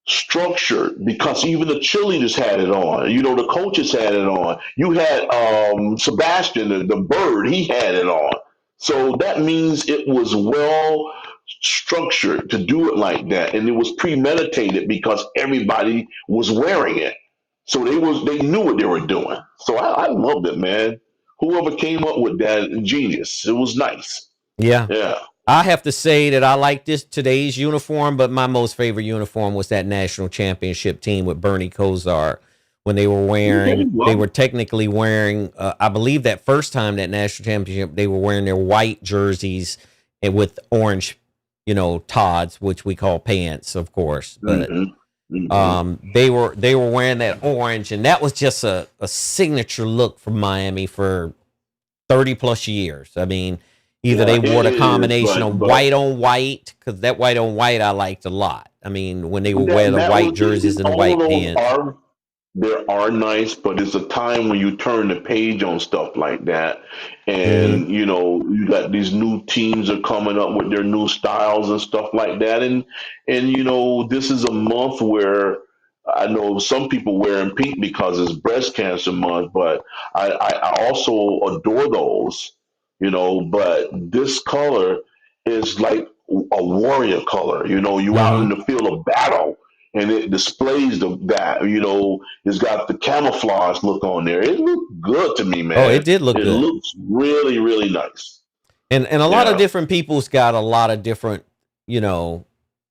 structured because even the cheerleaders had it on. The coaches had it on. You had Sebastian, the bird, he had it on. So that means it was well structured to do it like that, and it was premeditated because everybody was wearing it. So they knew what they were doing. So I loved it, man. Whoever came up with that, genius. It was nice. Yeah. Yeah. I have to say that I like this today's uniform, but my most favorite uniform was that national championship team with Bernie Kosar when Okay. they Well. were technically wearing, I believe that first time that national championship, they were wearing their white jerseys and with orange, Tods, which we call pants, of course. But Hmm. Hmm. they were wearing that orange, and that was just a signature look from Miami for 30 plus years. I mean, either Yeah, they it wore the is, combination of but white on white, because that white on white I liked a lot. I mean, when they would wear the that white was jerseys and the all of white those pants. are there are nice, but it's a time when you turn the page on stuff like that, Hmm. and you got these new teams are coming up with their new styles and stuff like that, and this is a month where I know some people wearing pink because it's breast cancer month, but I also adore those, but this color is like a warrior color. You out Hmm. in the field of battle and it displays that. It's got the camouflage look on there. It looked good to me, Oh, it man. did look It good. looks really, really nice. And a lot of Yeah. different people's got a lot of different, you know,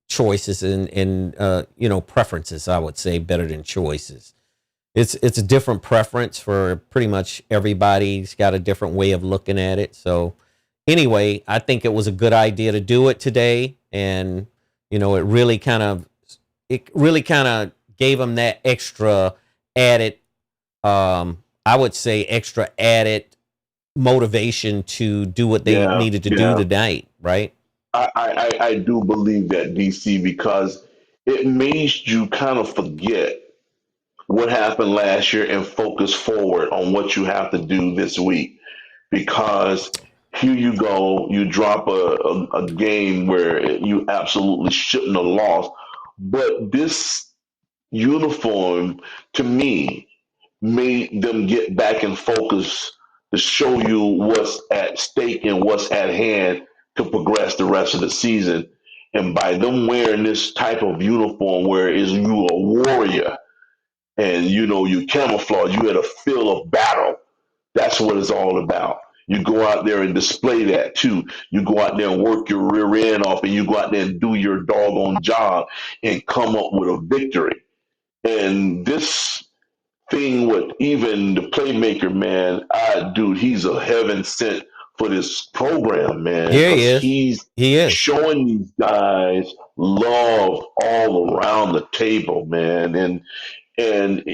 choices and preferences, I would say, better than choices. It's a different preference for pretty much everybody. He's got a different way of looking at it. So anyway, I think it was a good idea to do it today, and it really kind of gave them that extra added, I would say, extra added motivation to do what they Yeah. needed to do Yeah. tonight, right? I do believe that, DC, because it makes you kind of forget what happened last year and focus forward on what you have to do this week. Because here you go, you drop a game where you absolutely shouldn't have lost. But this uniform, to me, made them get back in focus to show you what's at stake and what's at hand to progress the rest of the season. And by them wearing this type of uniform where is you a warrior and you camouflage, you had a feel of battle. That's what it's all about. You go out there and display that too. You go out there and work your rear end off, and you go out there and do your doggone job and come up with a victory. And this thing with even the playmaker, man, dude, he's a heaven sent for this program, man, Yeah, he because is. he's He is. showing these guys love all around the table, man. And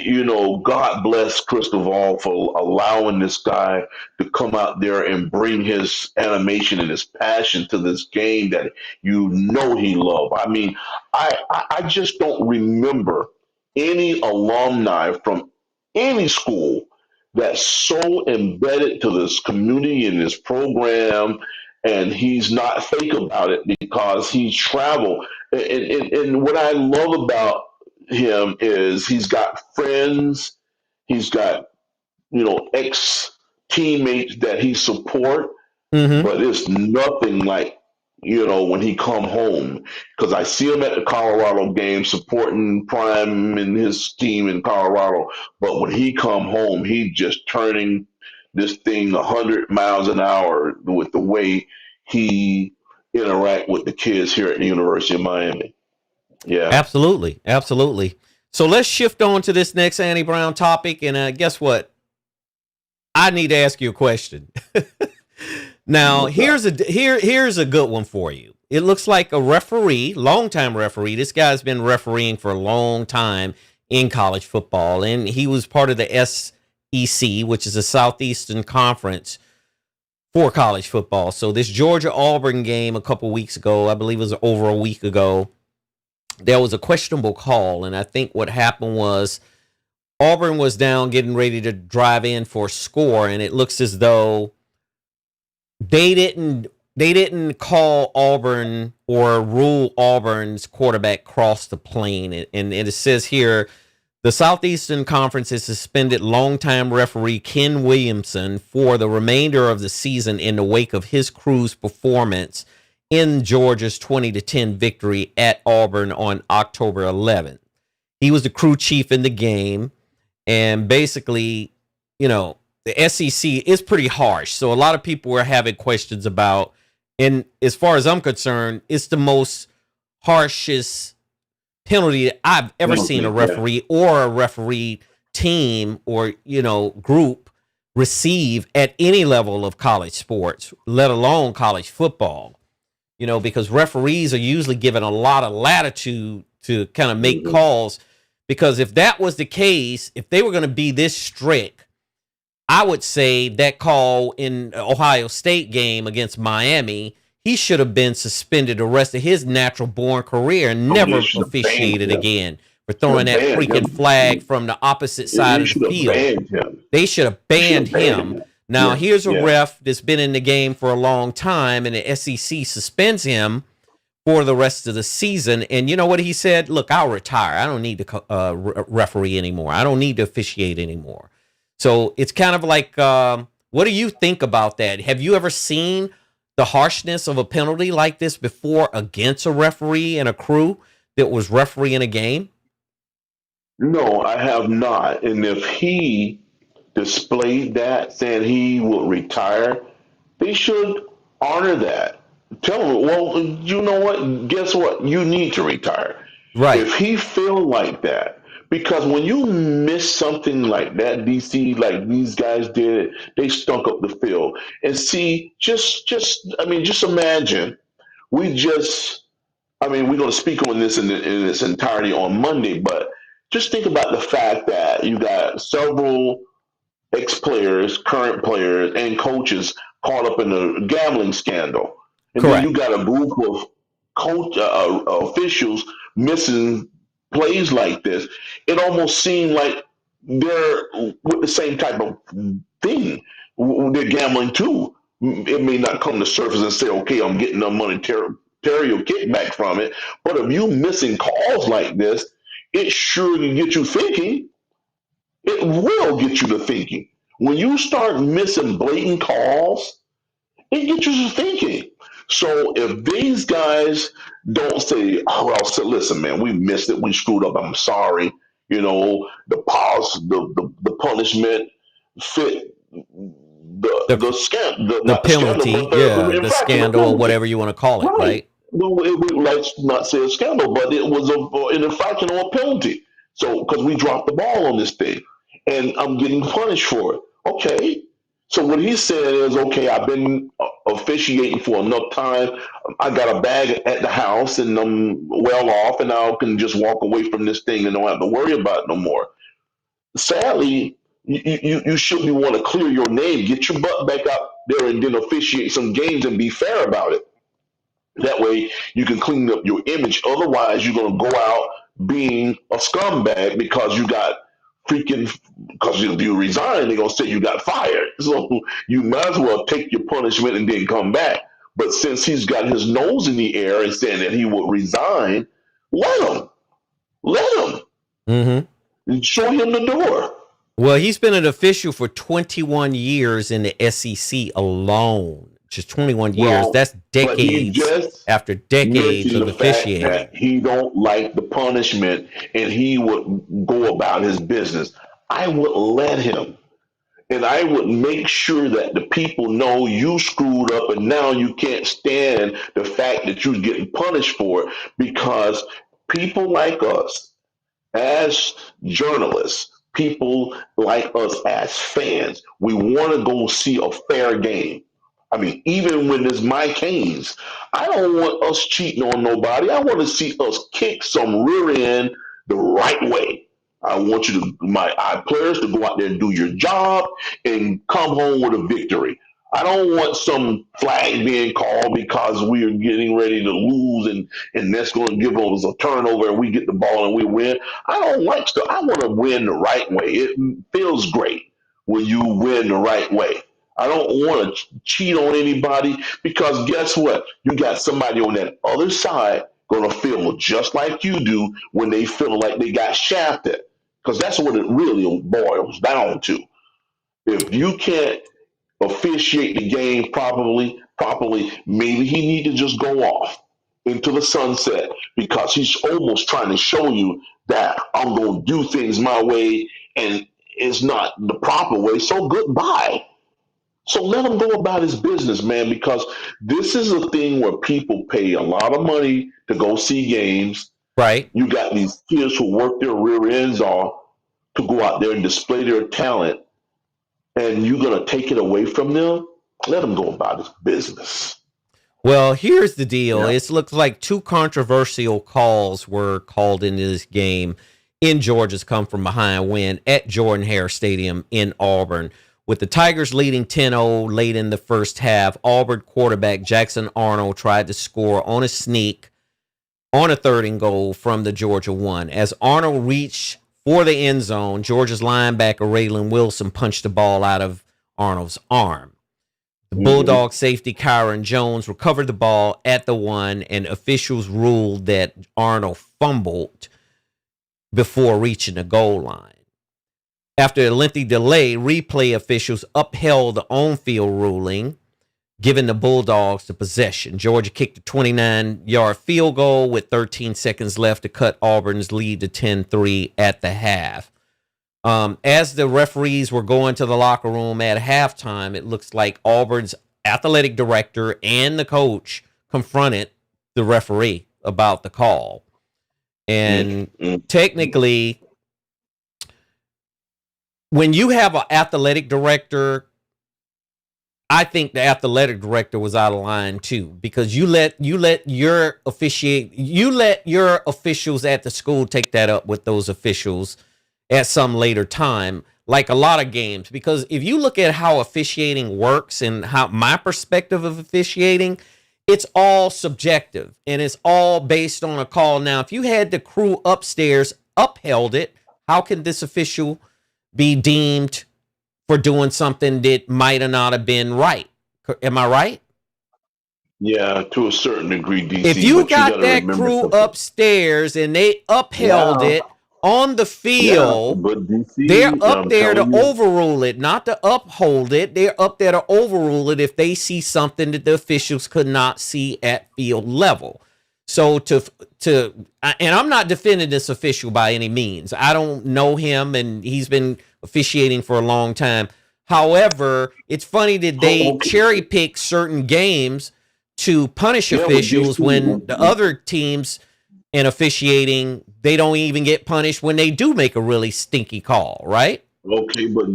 God bless Cristobal for allowing this guy to come out there and bring his animation and his passion to this game that he loved. I mean, I just don't remember any alumni from any school that's so embedded to this community and this program, and he's not fake about it because he's traveled. And what I love about him is he's got friends, he's got ex teammates that he support, Mm-hmm. but it's nothing like when he come home, because I see him at the Colorado game supporting Prime and his team in Colorado, but when he come home, he just turning this thing 100 miles an hour with the way he interact with the kids here at the University of Miami. Yeah. Absolutely. Absolutely. So let's shift on to this next Annie Brown topic. And guess what? I need to ask you a question. Now, here's a good one for you. It looks like a referee, longtime referee. This guy's been refereeing for a long time in college football, and he was part of the SEC, which is the Southeastern Conference for college football. So this Georgia-Auburn game a couple weeks ago, I believe it was over a week ago, there was a questionable call, and I think what happened was Auburn was down getting ready to drive in for a score, and it looks as though they didn't call Auburn or rule Auburn's quarterback cross the plane. And it says here, the Southeastern Conference has suspended longtime referee Ken Williamson for the remainder of the season in the wake of his crew's performance in Georgia's 20-10 victory at Auburn on October 11th. He was the crew chief in the game, and basically, the SEC is pretty harsh. So a lot of people were having questions about, and as far as I'm concerned, it's the most harshest penalty that I've ever seen a referee or a referee team or, group receive at any level of college sports, let alone college football. Because referees are usually given a lot of latitude to kind of make calls. Because if that was the case, if they were going to be this strict, I would say that call in Ohio State game against Miami, he should have been suspended the rest of his natural-born career and never officiated again for throwing that freaking flag from the opposite side of the field. They should have banned him. Now, here's a ref that's been in the game for a long time, and the SEC suspends him for the rest of the season. And you know what he said? Look, I'll retire. I don't need to referee anymore. I don't need to officiate anymore. So it's kind of like, what do you think about that? Have you ever seen the harshness of a penalty like this before against a referee and a crew that was refereeing a game? No, I have not. And if he displayed that, saying he would retire, they should honor that. Tell him, well, you know what? Guess what? You need to retire. Right. If he feel like that, because when you miss something like that, DC, like these guys did, they stunk up the field. And see, just imagine, we're going to speak on this in its entirety on Monday, but just think about the fact that you got several ex-players, current players, and coaches caught up in a gambling scandal. And Correct. then you got a group of officials missing plays like this. It almost seemed like they're with the same type of thing. They're gambling too. It may not come to surface and say, okay, I'm getting a monetary kickback from it. But if you missing calls like this, it sure can get you thinking. It will get you to thinking. When you start missing blatant calls, it gets you to thinking. So if these guys don't say, oh, well, so listen, man, we missed it, we screwed up, I'm sorry, the pause, the punishment fit the scam, the not the scandal, penalty, but yeah, the the infraction, the scandal or penalty. whatever you want to call it, Right. right? No, let's not say a scandal, but it was an infraction or a penalty. So, because we dropped the ball on this thing, and I'm getting punished for it. Okay. So what he's saying is, okay, I've been officiating for enough time. I got a bag at the house, and I'm well off, and I can just walk away from this thing and don't have to worry about it no more. Sadly, you should be want to clear your name, get your butt back out there, and then officiate some games and be fair about it. That way, you can clean up your image. Otherwise, you're going to go out being a scumbag because you got freaking, because if you resign, they're going to say you got fired. So you might as well take your punishment and then come back. But since he's got his nose in the air and saying that he would resign, let him. Let him. Mm-hmm. Show him the door. Well, he's been an official for 21 years in the SEC alone. Just 21 years. Well, That's but he decades just after decades mentioned of the fact officiating. that he don't like the punishment and he would go about his business. I would let him. And I would make sure that the people know you screwed up and now you can't stand the fact that you're getting punished for it, because people like us as journalists, people like us as fans, we want to go see a fair game. I mean, even when it's my Canes, I don't want us cheating on nobody. I want to see us kick some rear end the right way. I want you to, my players, to go out there and do your job and come home with a victory. I don't want some flag being called because we are getting ready to lose, and that's going to give us a turnover and we get the ball and we win. I don't like stuff. I want to win the right way. It feels great when you win the right way. I don't want to cheat on anybody, because guess what? You got somebody on that other side going to feel just like you do when they feel like they got shafted. Because that's what it really boils down to. If you can't officiate the game properly, maybe he need to just go off into the sunset, because he's almost trying to show you that I'm going to do things my way and it's not the proper way. So goodbye. So let him go about his business, man, because this is a thing where people pay a lot of money to go see games. Right. You got these kids who work their rear ends off to go out there and display their talent, and you're going to take it away from them? Let him go about his business. Well, here's the deal. Yeah. It looks like two controversial calls were called into this game in Georgia's come from behind win at Jordan-Hare Stadium in Auburn. With the Tigers leading 10-0 late in the first half, Auburn quarterback Jackson Arnold tried to score on a sneak on a 3rd and goal from the Georgia 1. As Arnold reached for the end zone, Georgia's linebacker Raylan Wilson punched the ball out of Arnold's arm. The Bulldog safety Kyron Jones recovered the ball at the 1, and officials ruled that Arnold fumbled before reaching the goal line. After a lengthy delay, replay officials upheld the on-field ruling, giving the Bulldogs the possession. Georgia kicked a 29-yard field goal with 13 seconds left to cut Auburn's lead to 10-3 at the half. As the referees were going to the locker room at halftime, it looks like Auburn's athletic director and the coach confronted the referee about the call. And technically, when you have an athletic director, I think the athletic director was out of line too, because you let your officials at the school take that up with those officials at some later time, like a lot of games. Because if you look at how officiating works and how my perspective of officiating, it's all subjective and it's all based on a call. Now, if you had the crew upstairs upheld it, how can this official be deemed for doing something that might have not have been right? Am I right? Yeah, to a certain degree, DC. If you but got you that crew something. upstairs and they upheld it on the field, but DC, they're up I'm there to telling you, overrule it, not to uphold it. They're up there to overrule it if they see something that the officials could not see at field level. So and I'm not defending this official by any means. I don't know him, and he's been officiating for a long time. However, it's funny that they Okay. cherry pick certain games to punish Yeah, with officials when the DC. other teams in officiating, they don't even get punished when they do make a really stinky call, right? Okay, but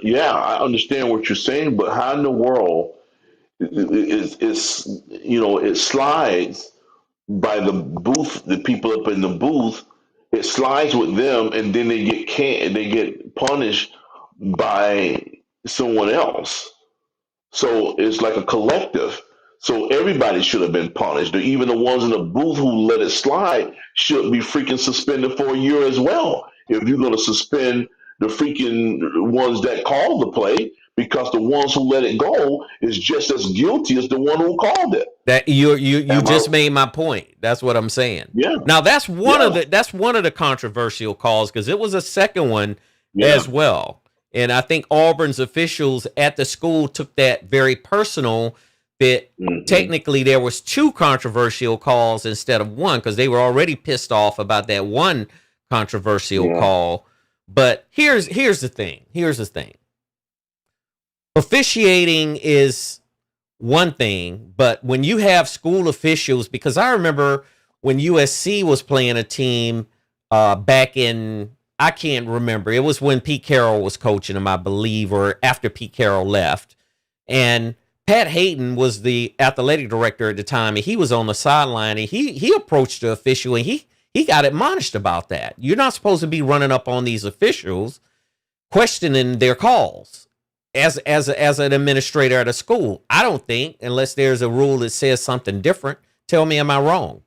yeah, I understand what you're saying, but how in the world is it slides by the booth, the people up in the booth, it slides with them, and then they get punished by someone else. So it's like a collective. So everybody should have been punished. Even the ones in the booth who let it slide should be freaking suspended for a year as well. If you're going to suspend the freaking ones that called the play, because the ones who let it go is just as guilty as the one who called it. That you Am I? just made my point. That's what I'm saying. Yeah, Now that's one of yeah, the controversial calls because it was a second one yeah. as well. And I think Auburn's officials at the school took that very personal that Hmm. technically there was two controversial calls instead of one because they were already pissed off about that one controversial Yeah. call. But here's the thing. Here's the thing. Officiating is one thing, but when you have school officials, because I remember when USC was playing a team back in, I can't remember, it was when Pete Carroll was coaching them, I believe, or after Pete Carroll left. And Pat Hayden was the athletic director at the time, and he was on the sideline, and he approached the official, and he got admonished about that. You're not supposed to be running up on these officials, questioning their calls as an administrator at a school. I don't think, unless there's a rule that says something different. Tell me, am I wrong?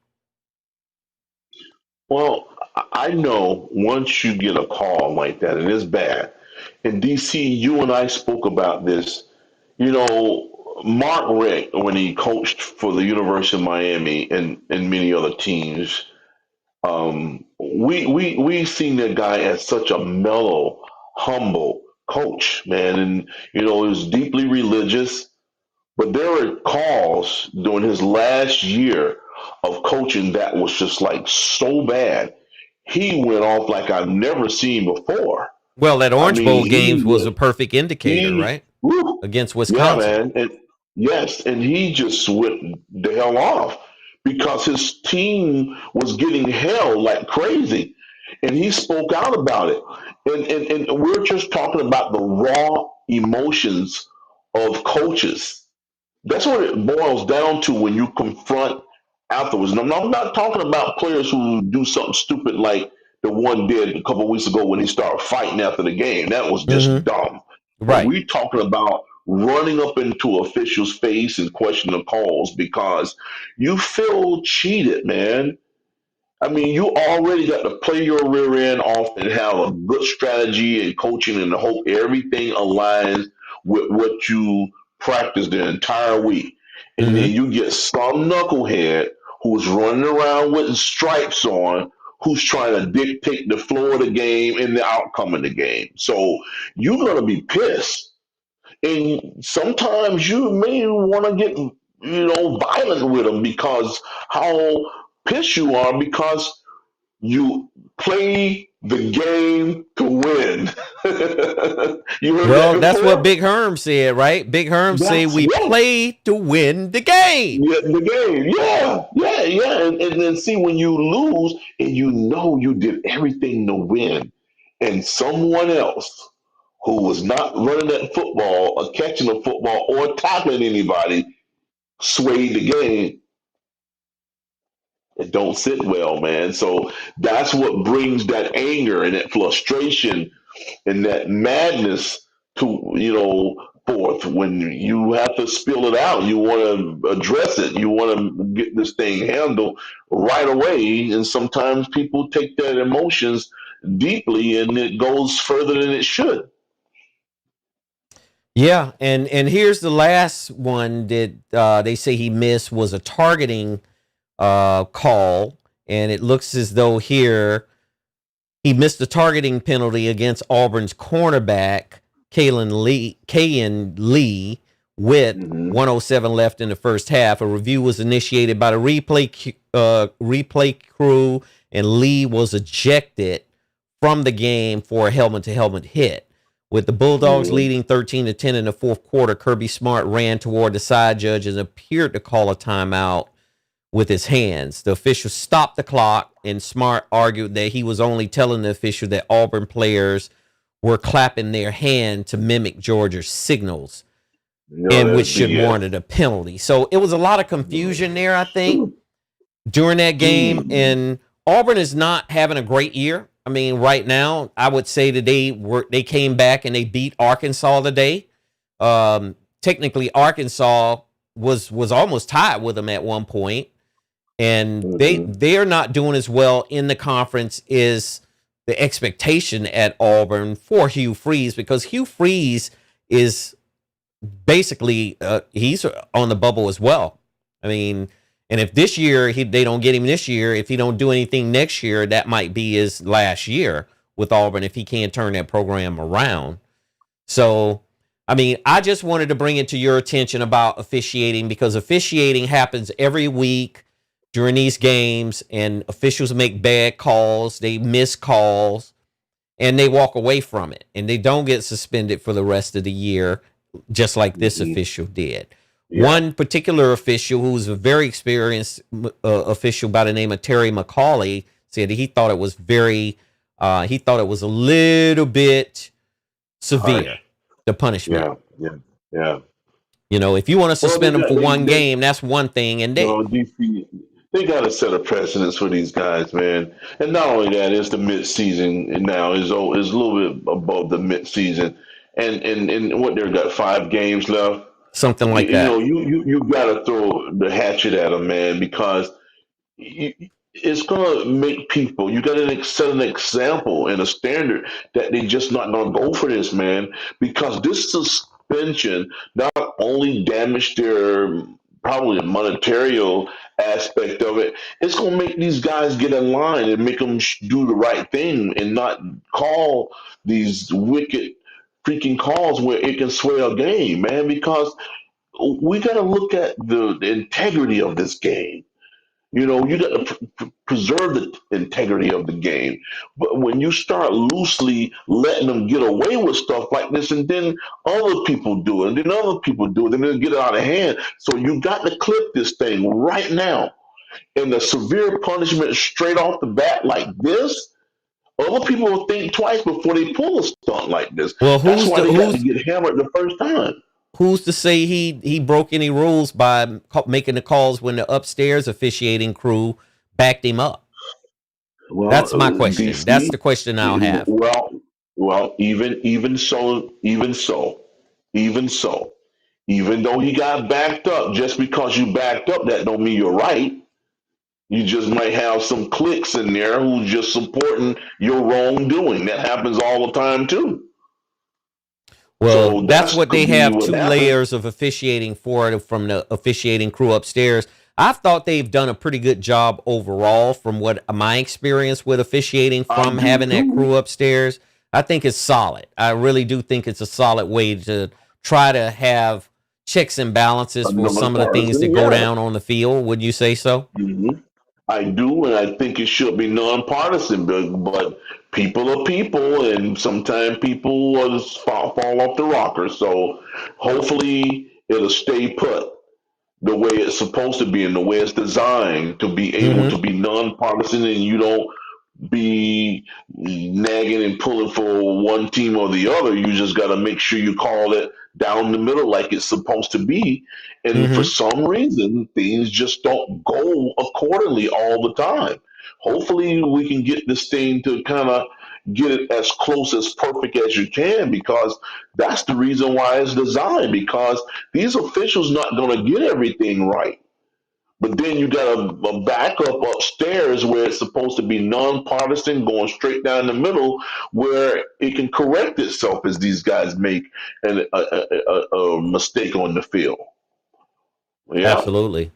Well, I know once you get a call like that, and it's bad. In DC, you and I spoke about this. Mark Richt, when he coached for the University of Miami and many other teams, we seen that guy as such a mellow, humble coach, man, and he was deeply religious. But there were calls during his last year of coaching that was just like so bad. He went off like I've never seen before. Well, that I Orange mean, Bowl games was a perfect indicator, he, right? woo, Against yeah, Wisconsin. man, and yes, and he just went the hell off because his team was getting held like crazy, and he spoke out about it. And we're just talking about the raw emotions of coaches. That's what it boils down to when you confront afterwards. And I'm not talking about players who do something stupid like the one did a couple of weeks ago when he started fighting after the game. That was just Mm-hmm. dumb. But Right. we're talking about running up into officials' face and questioning the calls because you feel cheated, man. I mean, you already got to play your rear end off and have a good strategy and coaching and hope everything aligns with what you practiced the entire week. And then Mm-hmm. you get some knucklehead who's running around with stripes on, who's trying to dictate the flow of the game and the outcome of the game. So you're going to be pissed. And sometimes you may want to get, violent with them because how pissed you are because you play the game to win. You heard that Well, that's what before? Big Herm said, right? Big Herm said That's we yeah, play to win the game. yeah, the game. Yeah, yeah, yeah. And then see when you lose and you know you did everything to win, and someone else who was not running that football or catching the football or tackling anybody swayed the game. It don't sit well, man. So that's what brings that anger and that frustration and that madness to forth when you have to spill it out. You want to address it. You want to get this thing handled right away. And sometimes people take their emotions deeply, and it goes further than it should. Yeah, and here's the last one that they say he missed was a targeting call, and it looks as though here he missed the targeting penalty against Auburn's cornerback, Kayan Lee, with Hmm. 107 left in the first half. A review was initiated by the replay crew, and Lee was ejected from the game for a helmet-to-helmet hit. With the Bulldogs Mhm. leading 13-10 in the fourth quarter, Kirby Smart ran toward the side judge and appeared to call a timeout with his hands. The official stopped the clock, and Smart argued that he was only telling the official that Auburn players were clapping their hand to mimic Georgia's signals, No, and which that's should BS. warrant a penalty. So it was a lot of confusion there, I think, during that game. Mm. And Auburn is not having a great year. I mean, right now, I would say that they came back and they beat Arkansas today. Technically, Arkansas was almost tied with them at one point, and Mhm. they're not doing as well in the conference as the expectation at Auburn for Hugh Freeze, because Hugh Freeze is basically he's on the bubble as well. I mean, and if this year they don't get him this year, if he don't do anything next year, that might be his last year with Auburn if he can't turn that program around. So, I mean, I just wanted to bring it to your attention about officiating, because officiating happens every week during these games, and officials make bad calls, they miss calls, and they walk away from it, and they don't get suspended for the rest of the year, just like this Mhm. official did. Yeah. One particular official, who's a very experienced official by the name of Terry McCauley, said that he thought it was a little bit severe, Harsh. the punishment. Yeah. Yeah. Yeah. You know, if you want to Well, suspend them for one game, that's one thing. And DC, they got to set a precedence for these guys, man. And not only that, it's the midseason and now is a little bit above the midseason, and what they got 5 games left. something You, like you know, that. you got to throw the hatchet at them, man, because you, it's gonna make people. You got to set an example and a standard that they just not gonna go for this, man. Because this suspension not only damaged their probably the monetary aspect of it, it's gonna make these guys get in line and make them do the right thing and not call these wicked freaking calls where it can sway a game, man. Because we got to look at the integrity of this game. You know, you got to preserve the integrity of the game. But when you start loosely letting them get away with stuff like this, and then other people do it, and then other people do it, and then get it out of hand. So you got to clip this thing right now. And the severe punishment straight off the bat like this, other people will think twice before they pull a stunt like this. Well, That's why they got to get hammered the first time. who's to say he broke any rules by making the calls when the upstairs officiating crew backed him up? Well, That's my question. That's DC. the question I'll have. Well, even so, even though he got backed up, just because you backed up, that don't mean you're right. You just might have some cliques in there who's just supporting your wrongdoing. That happens all the time too. Well, So that's that's what they could be have, what two happened. layers of officiating from the officiating crew upstairs. I've thought they've done a pretty good job overall from what my experience with officiating I from do having that too. crew upstairs. I think it's solid. I really do think it's a solid way to try to have checks and balances for Another some of the things that partisan, go yeah. down on the field. Would you say so? hmm I do, and I think it should be nonpartisan. But people are people, and sometimes people fall off the rocker. So hopefully it'll stay put the way it's supposed to be and the way it's designed to be able Mm-hmm. to be nonpartisan, and you don't be nagging and pulling for one team or the other. You just got to make sure you call it down the middle like it's supposed to be. And for Mm-hmm. some reason, things just don't go accordingly all the time. Hopefully, we can get this thing to kind of get it as close as perfect as you can, because that's the reason why it's designed, because these officials not going to get everything right. But then you got a backup upstairs where it's supposed to be nonpartisan, going straight down the middle, where it can correct itself as these guys make a mistake on the field. Yeah. Absolutely.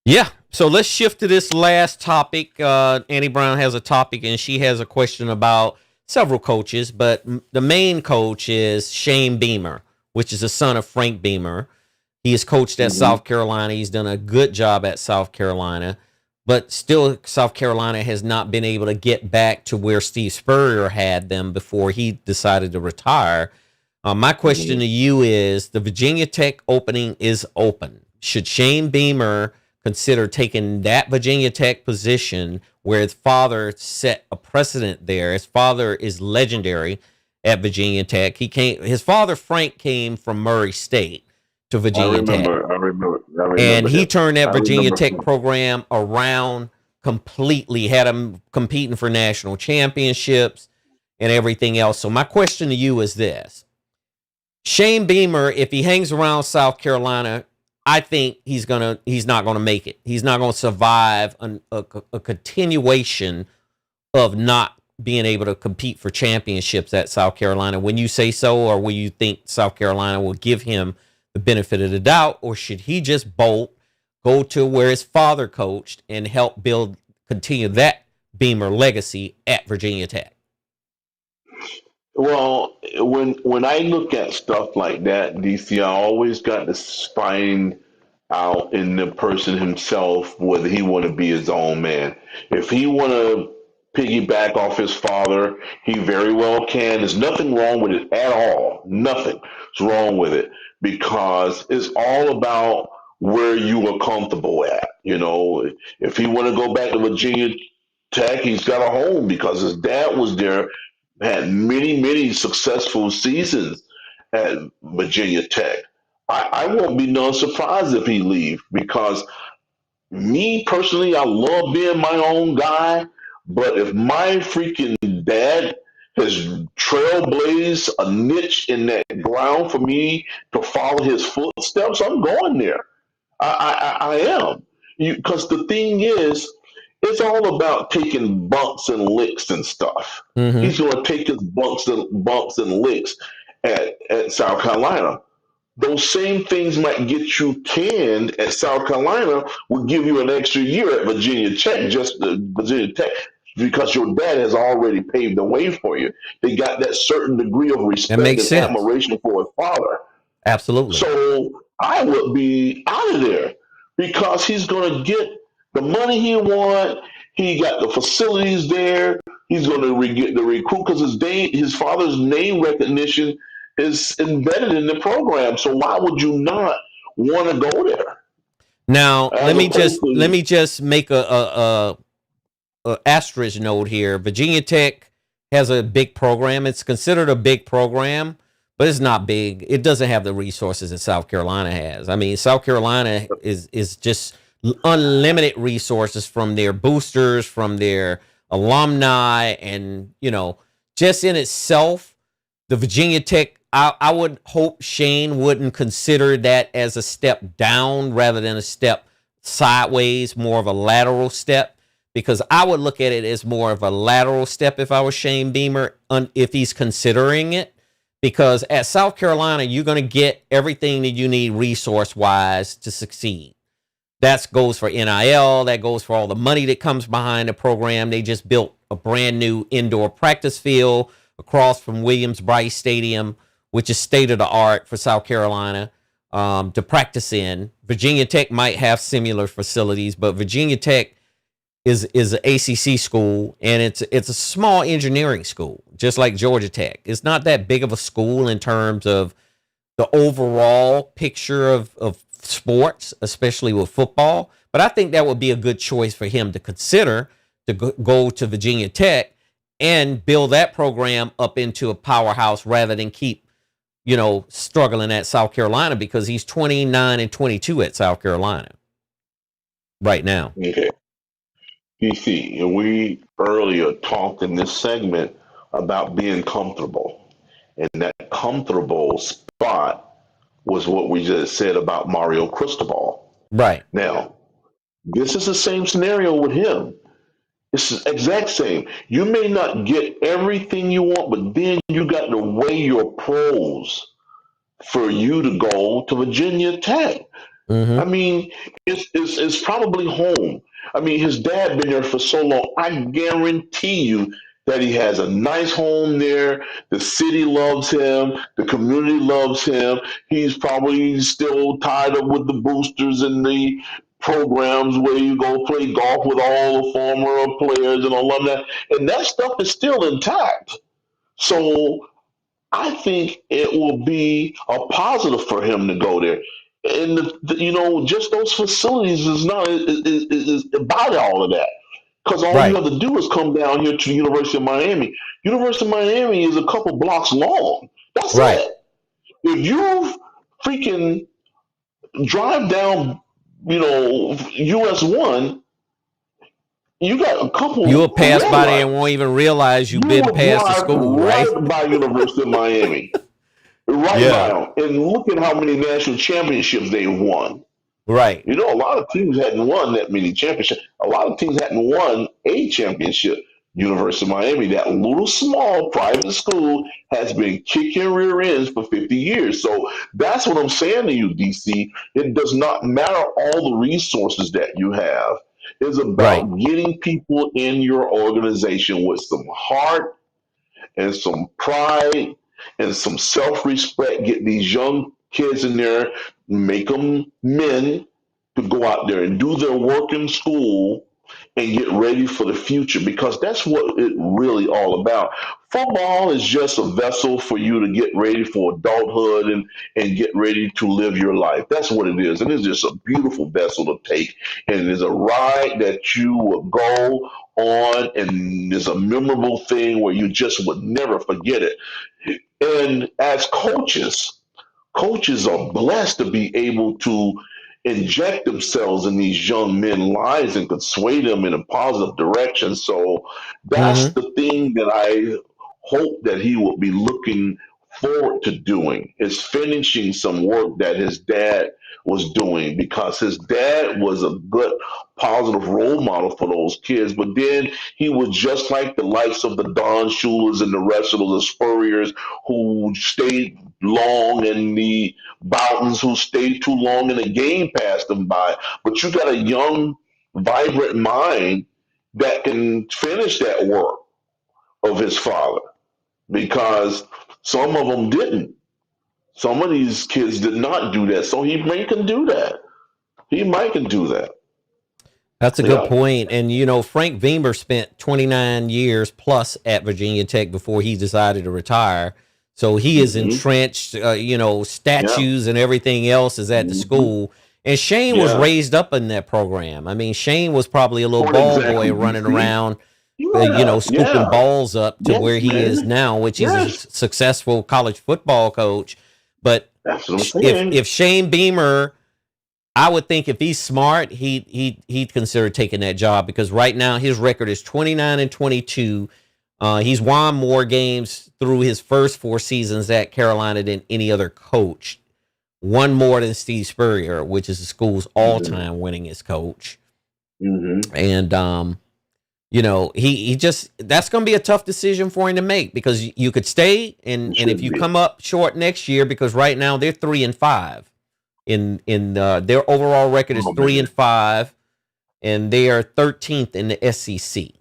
Yeah. So let's shift to this last topic. Annie Brown has a topic, and she has a question about several coaches, but the main coach is Shane Beamer, which is the son of Frank Beamer. He has coached at hmm South Carolina. He's done a good job at South Carolina. but still South Carolina has not been able to get back to where Steve Spurrier had them before he decided to retire. My question to you is, the Virginia Tech opening is open. Should Shane Beamer consider taking that Virginia Tech position where his father set a precedent there? His father is legendary at Virginia Tech. His father, Frank, came from Murray State to Virginia Tech. I remember And he him. turned that I Virginia remember Tech him. program around completely, had them competing for national championships and everything else. So my question to you is this. Shane Beamer, if he hangs around South Carolina, I think he's not gonna make it. He's not gonna survive a continuation of not being able to compete for championships at South Carolina. When you say so, or will you think South Carolina will give him the benefit of the doubt, or should he just bolt, go to where his father coached, and help continue that Beamer legacy at Virginia Tech? Well, when I look at stuff like that, DC, I always got to find out in the person himself whether he want to be his own man. If he want to piggyback off his father, he very well can. There's nothing wrong with it at all. Nothing's wrong with it because it's all about where you are comfortable at. You know, if he want to go back to Virginia Tech, he's got a home because his dad was there, had many successful seasons at Virginia Tech. I won't be none surprised if he leave because me personally, I love being my own guy. But if my freaking dad has trailblazed a niche in that ground for me to follow his footsteps, I'm going there. I am. Because the thing is, it's all about taking bumps and licks and stuff. Mm-hmm. He's going to take his bumps and licks at South Carolina. Those same things might get you canned at South Carolina, will give you an extra year at Virginia Tech, Virginia Tech, because your dad has already paved the way for you. They got that certain degree of That respect makes and sense. admiration for his father. Absolutely. So I would be out of there because he's going to get the money he wants. He got the facilities there. He's going to get the recruit because his father's name recognition is embedded in the program. So why would you not want to go there? Now, As let me opposed to, just make a asterisk note here. Virginia Tech has a big program. It's considered a big program, but it's not big. It doesn't have the resources that South Carolina has. I mean, South Carolina is just unlimited resources from their boosters, from their alumni, and just in itself, the Virginia Tech. I would hope Shane wouldn't consider that as a step down rather than a step sideways, more of a lateral step, because I would look at it as more of a lateral step if I was Shane Beamer, if he's considering it, because at South Carolina, you're going to get everything that you need resource-wise to succeed. That goes for NIL. That goes for all the money that comes behind the program. They just built a brand new indoor practice field across from Williams-Brice Stadium, which is state of the art for South Carolina to practice in. Virginia Tech might have similar facilities, but Virginia Tech is an ACC school, and it's a small engineering school, just like Georgia Tech. It's not that big of a school in terms of the overall picture of sports, especially with football. But I think that would be a good choice for him to consider, to go to Virginia Tech and build that program up into a powerhouse rather than keep struggling at South Carolina, because he's 29 and 22 at South Carolina right now. okay. DC, we earlier talked in this segment about being comfortable. And that comfortable spot was what we just said about Mario Cristobal. Right. Now, this is the same scenario with him. It's the exact same. You may not get everything you want, but then you got to weigh your pros for you to go to Virginia Tech. Mm-hmm. I mean, it's probably home. I mean, his dad been there for so long. I guarantee you that he has a nice home there. The city loves him. The community loves him. He's probably still tied up with the boosters and the programs where you go play golf with all the former players and alumni, and that stuff is still intact. So I think it will be a positive for him to go there. And just those facilities is not is about all of that, because all you Right. have to do is come down here to the University of Miami. University of Miami is a couple blocks long. That's Right. it. If you freaking drive down, US 1, you got a You will couple pass red by there and lights. won't even realize you've You been will past the drive school, right? right by University of Miami, right by Yeah. them, and look at how many national championships they've won. Right. A lot of teams hadn't won that many championships. A lot of teams hadn't won a championship. University of Miami, that little small private school, has been kicking rear ends for 50 years. So that's what I'm saying to you, DC. It does not matter all the resources that you have. It's Right. about getting people in your organization with some heart and some pride and some self respect. Get these young kids in there, make them men to go out there and do their work in school and get ready for the future, because that's what it really all about. Football is just a vessel for you to get ready for adulthood and get ready to live your life. That's what it is. And it's just a beautiful vessel to take. And it is a ride that you will go on, and it's a memorable thing where you just would never forget it. And as coaches are blessed to be able to inject themselves in these young men's lives and could sway them in a positive direction. So that's Mm-hmm. the thing that I hope that he will be looking forward to doing, is finishing some work that his dad was doing, because his dad was a good positive role model for those kids. But then he was just like the likes of the Don Shulers and the rest of the Spurriers, who stayed long in the Bowtons, who stayed too long in the game, passed them by. But you got a young, vibrant mind that can finish that work of his father, because some of them didn't. Some of these kids did not do that. So he might can do that. He might can do that. That's a good Yeah. point. And, Frank Beamer spent 29 years plus at Virginia Tech before he decided to retire. So he is Hmm. entrenched, Yeah. statues and everything else is at the Hmm. school. And Shane was Yeah. raised up in that program. I mean, Shane was probably a little For ball exactly, boy running DC. around, Yeah. scooping Yeah. balls up to where Yes, he is man. now, which he's a Yes. successful college football coach. But That's what I'm if saying. if Shane Beamer, I would think if he's smart, he'd consider taking that job, because right now his record is 29-22. He's won more games through his first 4 seasons at Carolina than any other coach. One more than Steve Spurrier, which is the school's Hmm. all-time winningest coach. Hmm. And he just, that's going to be a tough decision for him to make, because you could stay and It if should you be. come up short next year, because right now they're 3-5 in their overall record is Oh, three man. and five, and they are 13th in the SEC.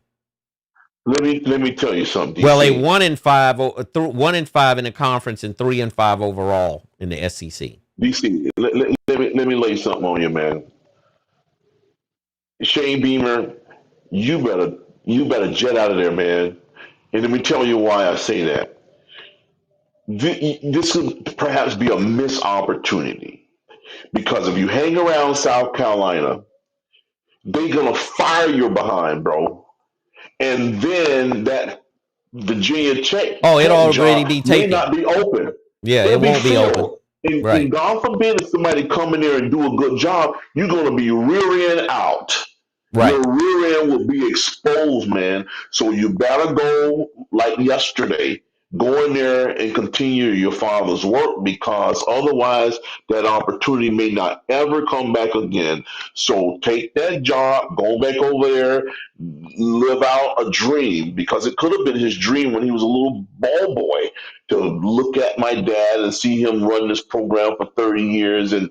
Let me tell you something, Well, they DC. 1-5, 1-5 in the conference, and 3-5 overall in the SEC. DC, let me lay something on you, man. Shane Beamer, you better jet out of there, man. And let me tell you why I say that. This could perhaps be a missed opportunity, because if you hang around South Carolina, they're gonna fire your behind, bro. And then that Virginia Oh, it'll Tech already job be may taken. not be open. Yeah, it It'll be won't be open. filled. And Right. God forbid, if somebody come in there and do a good job, you're gonna be rear end out. Your Right. rear end will be exposed, man. So you better go like yesterday. Go in there and continue your father's work, because otherwise that opportunity may not ever come back again. So take that job, go back over there, live out a dream, because it could have been his dream when he was a little ball boy, to look at my dad and see him run this program for 30 years and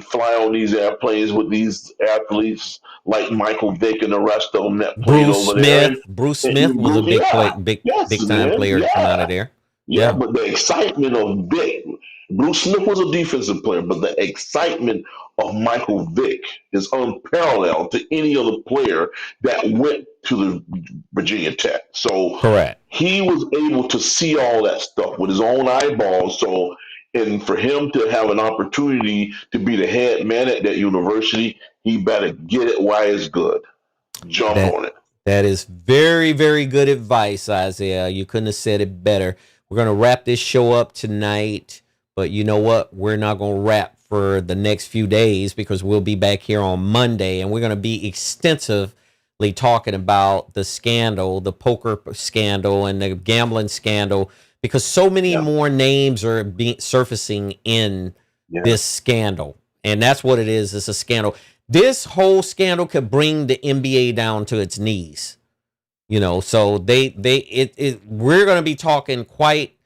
fly on these airplanes with these athletes like Michael Vick and the rest of them that played Bruce over there. And, Smith. Bruce and Smith was a big play, yeah, big yes, big time man, player to come out yeah, of there. yeah. Yeah. But the excitement of Vick, Bruce Smith was a defensive player, but the excitement of Michael Vick is unparalleled to any other player that went to the Virginia Tech. So Correct. he was able to see all that stuff with his own eyeballs. So, and for him to have an opportunity to be the head man at that university, he better get it while it's good. Jump That on it. that is very, very good advice, Isaiah. You couldn't have said it better. We're gonna wrap this show up tonight, but you know what? We're not gonna wrap for the next few days because we'll be back here on Monday, and we're gonna be extensively talking about the scandal, the poker scandal, and the gambling scandal, because so many more names are surfacing in this scandal, and that's what it is. It's a scandal. This whole scandal could bring the NBA down to its knees, you know. So we're going to be talking quite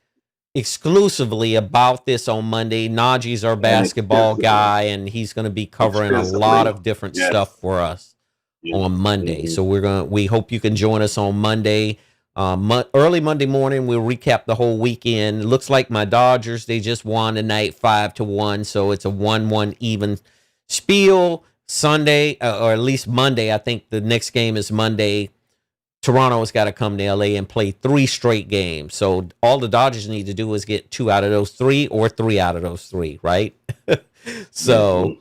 exclusively about this on Monday. Najee's our basketball guy, and he's going to be covering a lot of different stuff for us on Monday. So we hope you can join us on Monday. Early Monday morning, we'll recap the whole weekend. It looks like my Dodgers, they just won tonight 5-1, so it's a 1-1 even spiel. Sunday, or at least Monday, I think the next game is Monday. Toronto's got to come to LA and play 3 straight games. So all the Dodgers need to do is get 2 out of those 3 or 3 out of those 3, right? So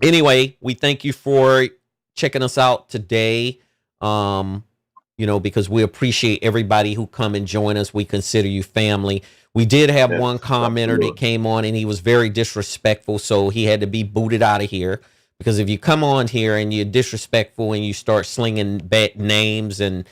anyway, we thank you for checking us out today. You know, because we appreciate everybody who come and join us. We consider you family. We did have one commenter that came on and he was very disrespectful, so he had to be booted out of here. Because if you come on here and you're disrespectful and you start slinging bad names and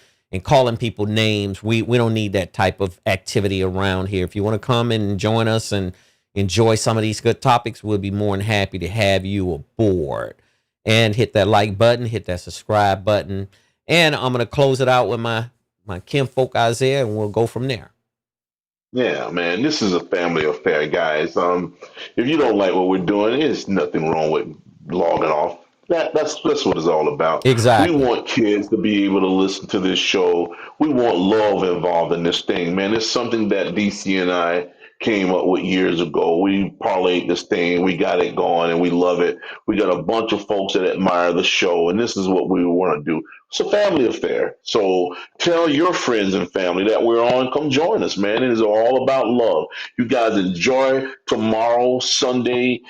calling people names, we don't need that type of activity around here. If you want to come and join us and enjoy some of these good topics, we'll be more than happy to have you aboard. And hit that like button, hit that subscribe button. And I'm going to close it out with my kinfolk Isaiah, and we'll go from there. Yeah, man, this is a family affair, guys. If you don't like what we're doing, there's nothing wrong with logging off. That's what it's all about. Exactly. We want kids to be able to listen to this show. We want love involved in this thing, man. It's something that DC and I came up with years ago. We parlayed this thing, we got it going, and we love it. We got a bunch of folks that admire the show, and this is what we want to do. It's a family affair. So tell your friends and family that we're on. Come join us, man. It is all about love. You guys enjoy tomorrow, Sunday,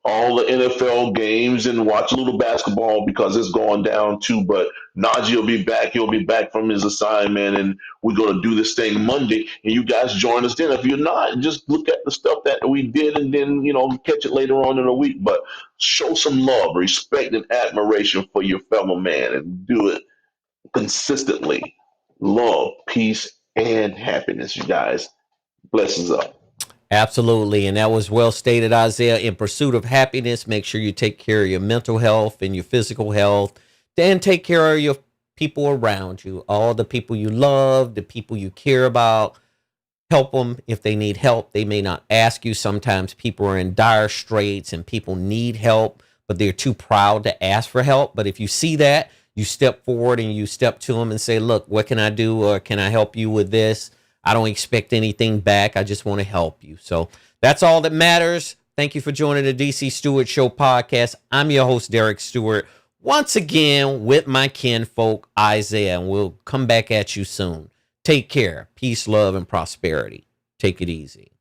all the NFL games, and watch a little basketball because it's going down too. But Najee will be back. He'll be back from his assignment, and we're going to do this thing Monday. And you guys join us then. If you're not, just look at the stuff that we did and then, catch it later on in the week. But show some love, respect, and admiration for your fellow man and do it consistently. Love, peace, and happiness, you guys. Blessings up. Absolutely. And that was well stated, Isaiah. In pursuit of happiness, make sure you take care of your mental health and your physical health. Then take care of your people around you, all the people you love, the people you care about. Help them if they need help. They may not ask you. Sometimes people are in dire straits and people need help, but they're too proud to ask for help. But if you see that, you step forward and you step to them and say, look, what can I do? Or can I help you with this? I don't expect anything back. I just want to help you. So that's all that matters. Thank you for joining the DC Stewart Show podcast. I'm your host, Derek Stewart, once again with my kinfolk, Isaiah, and we'll come back at you soon. Take care. Peace, love, and prosperity. Take it easy.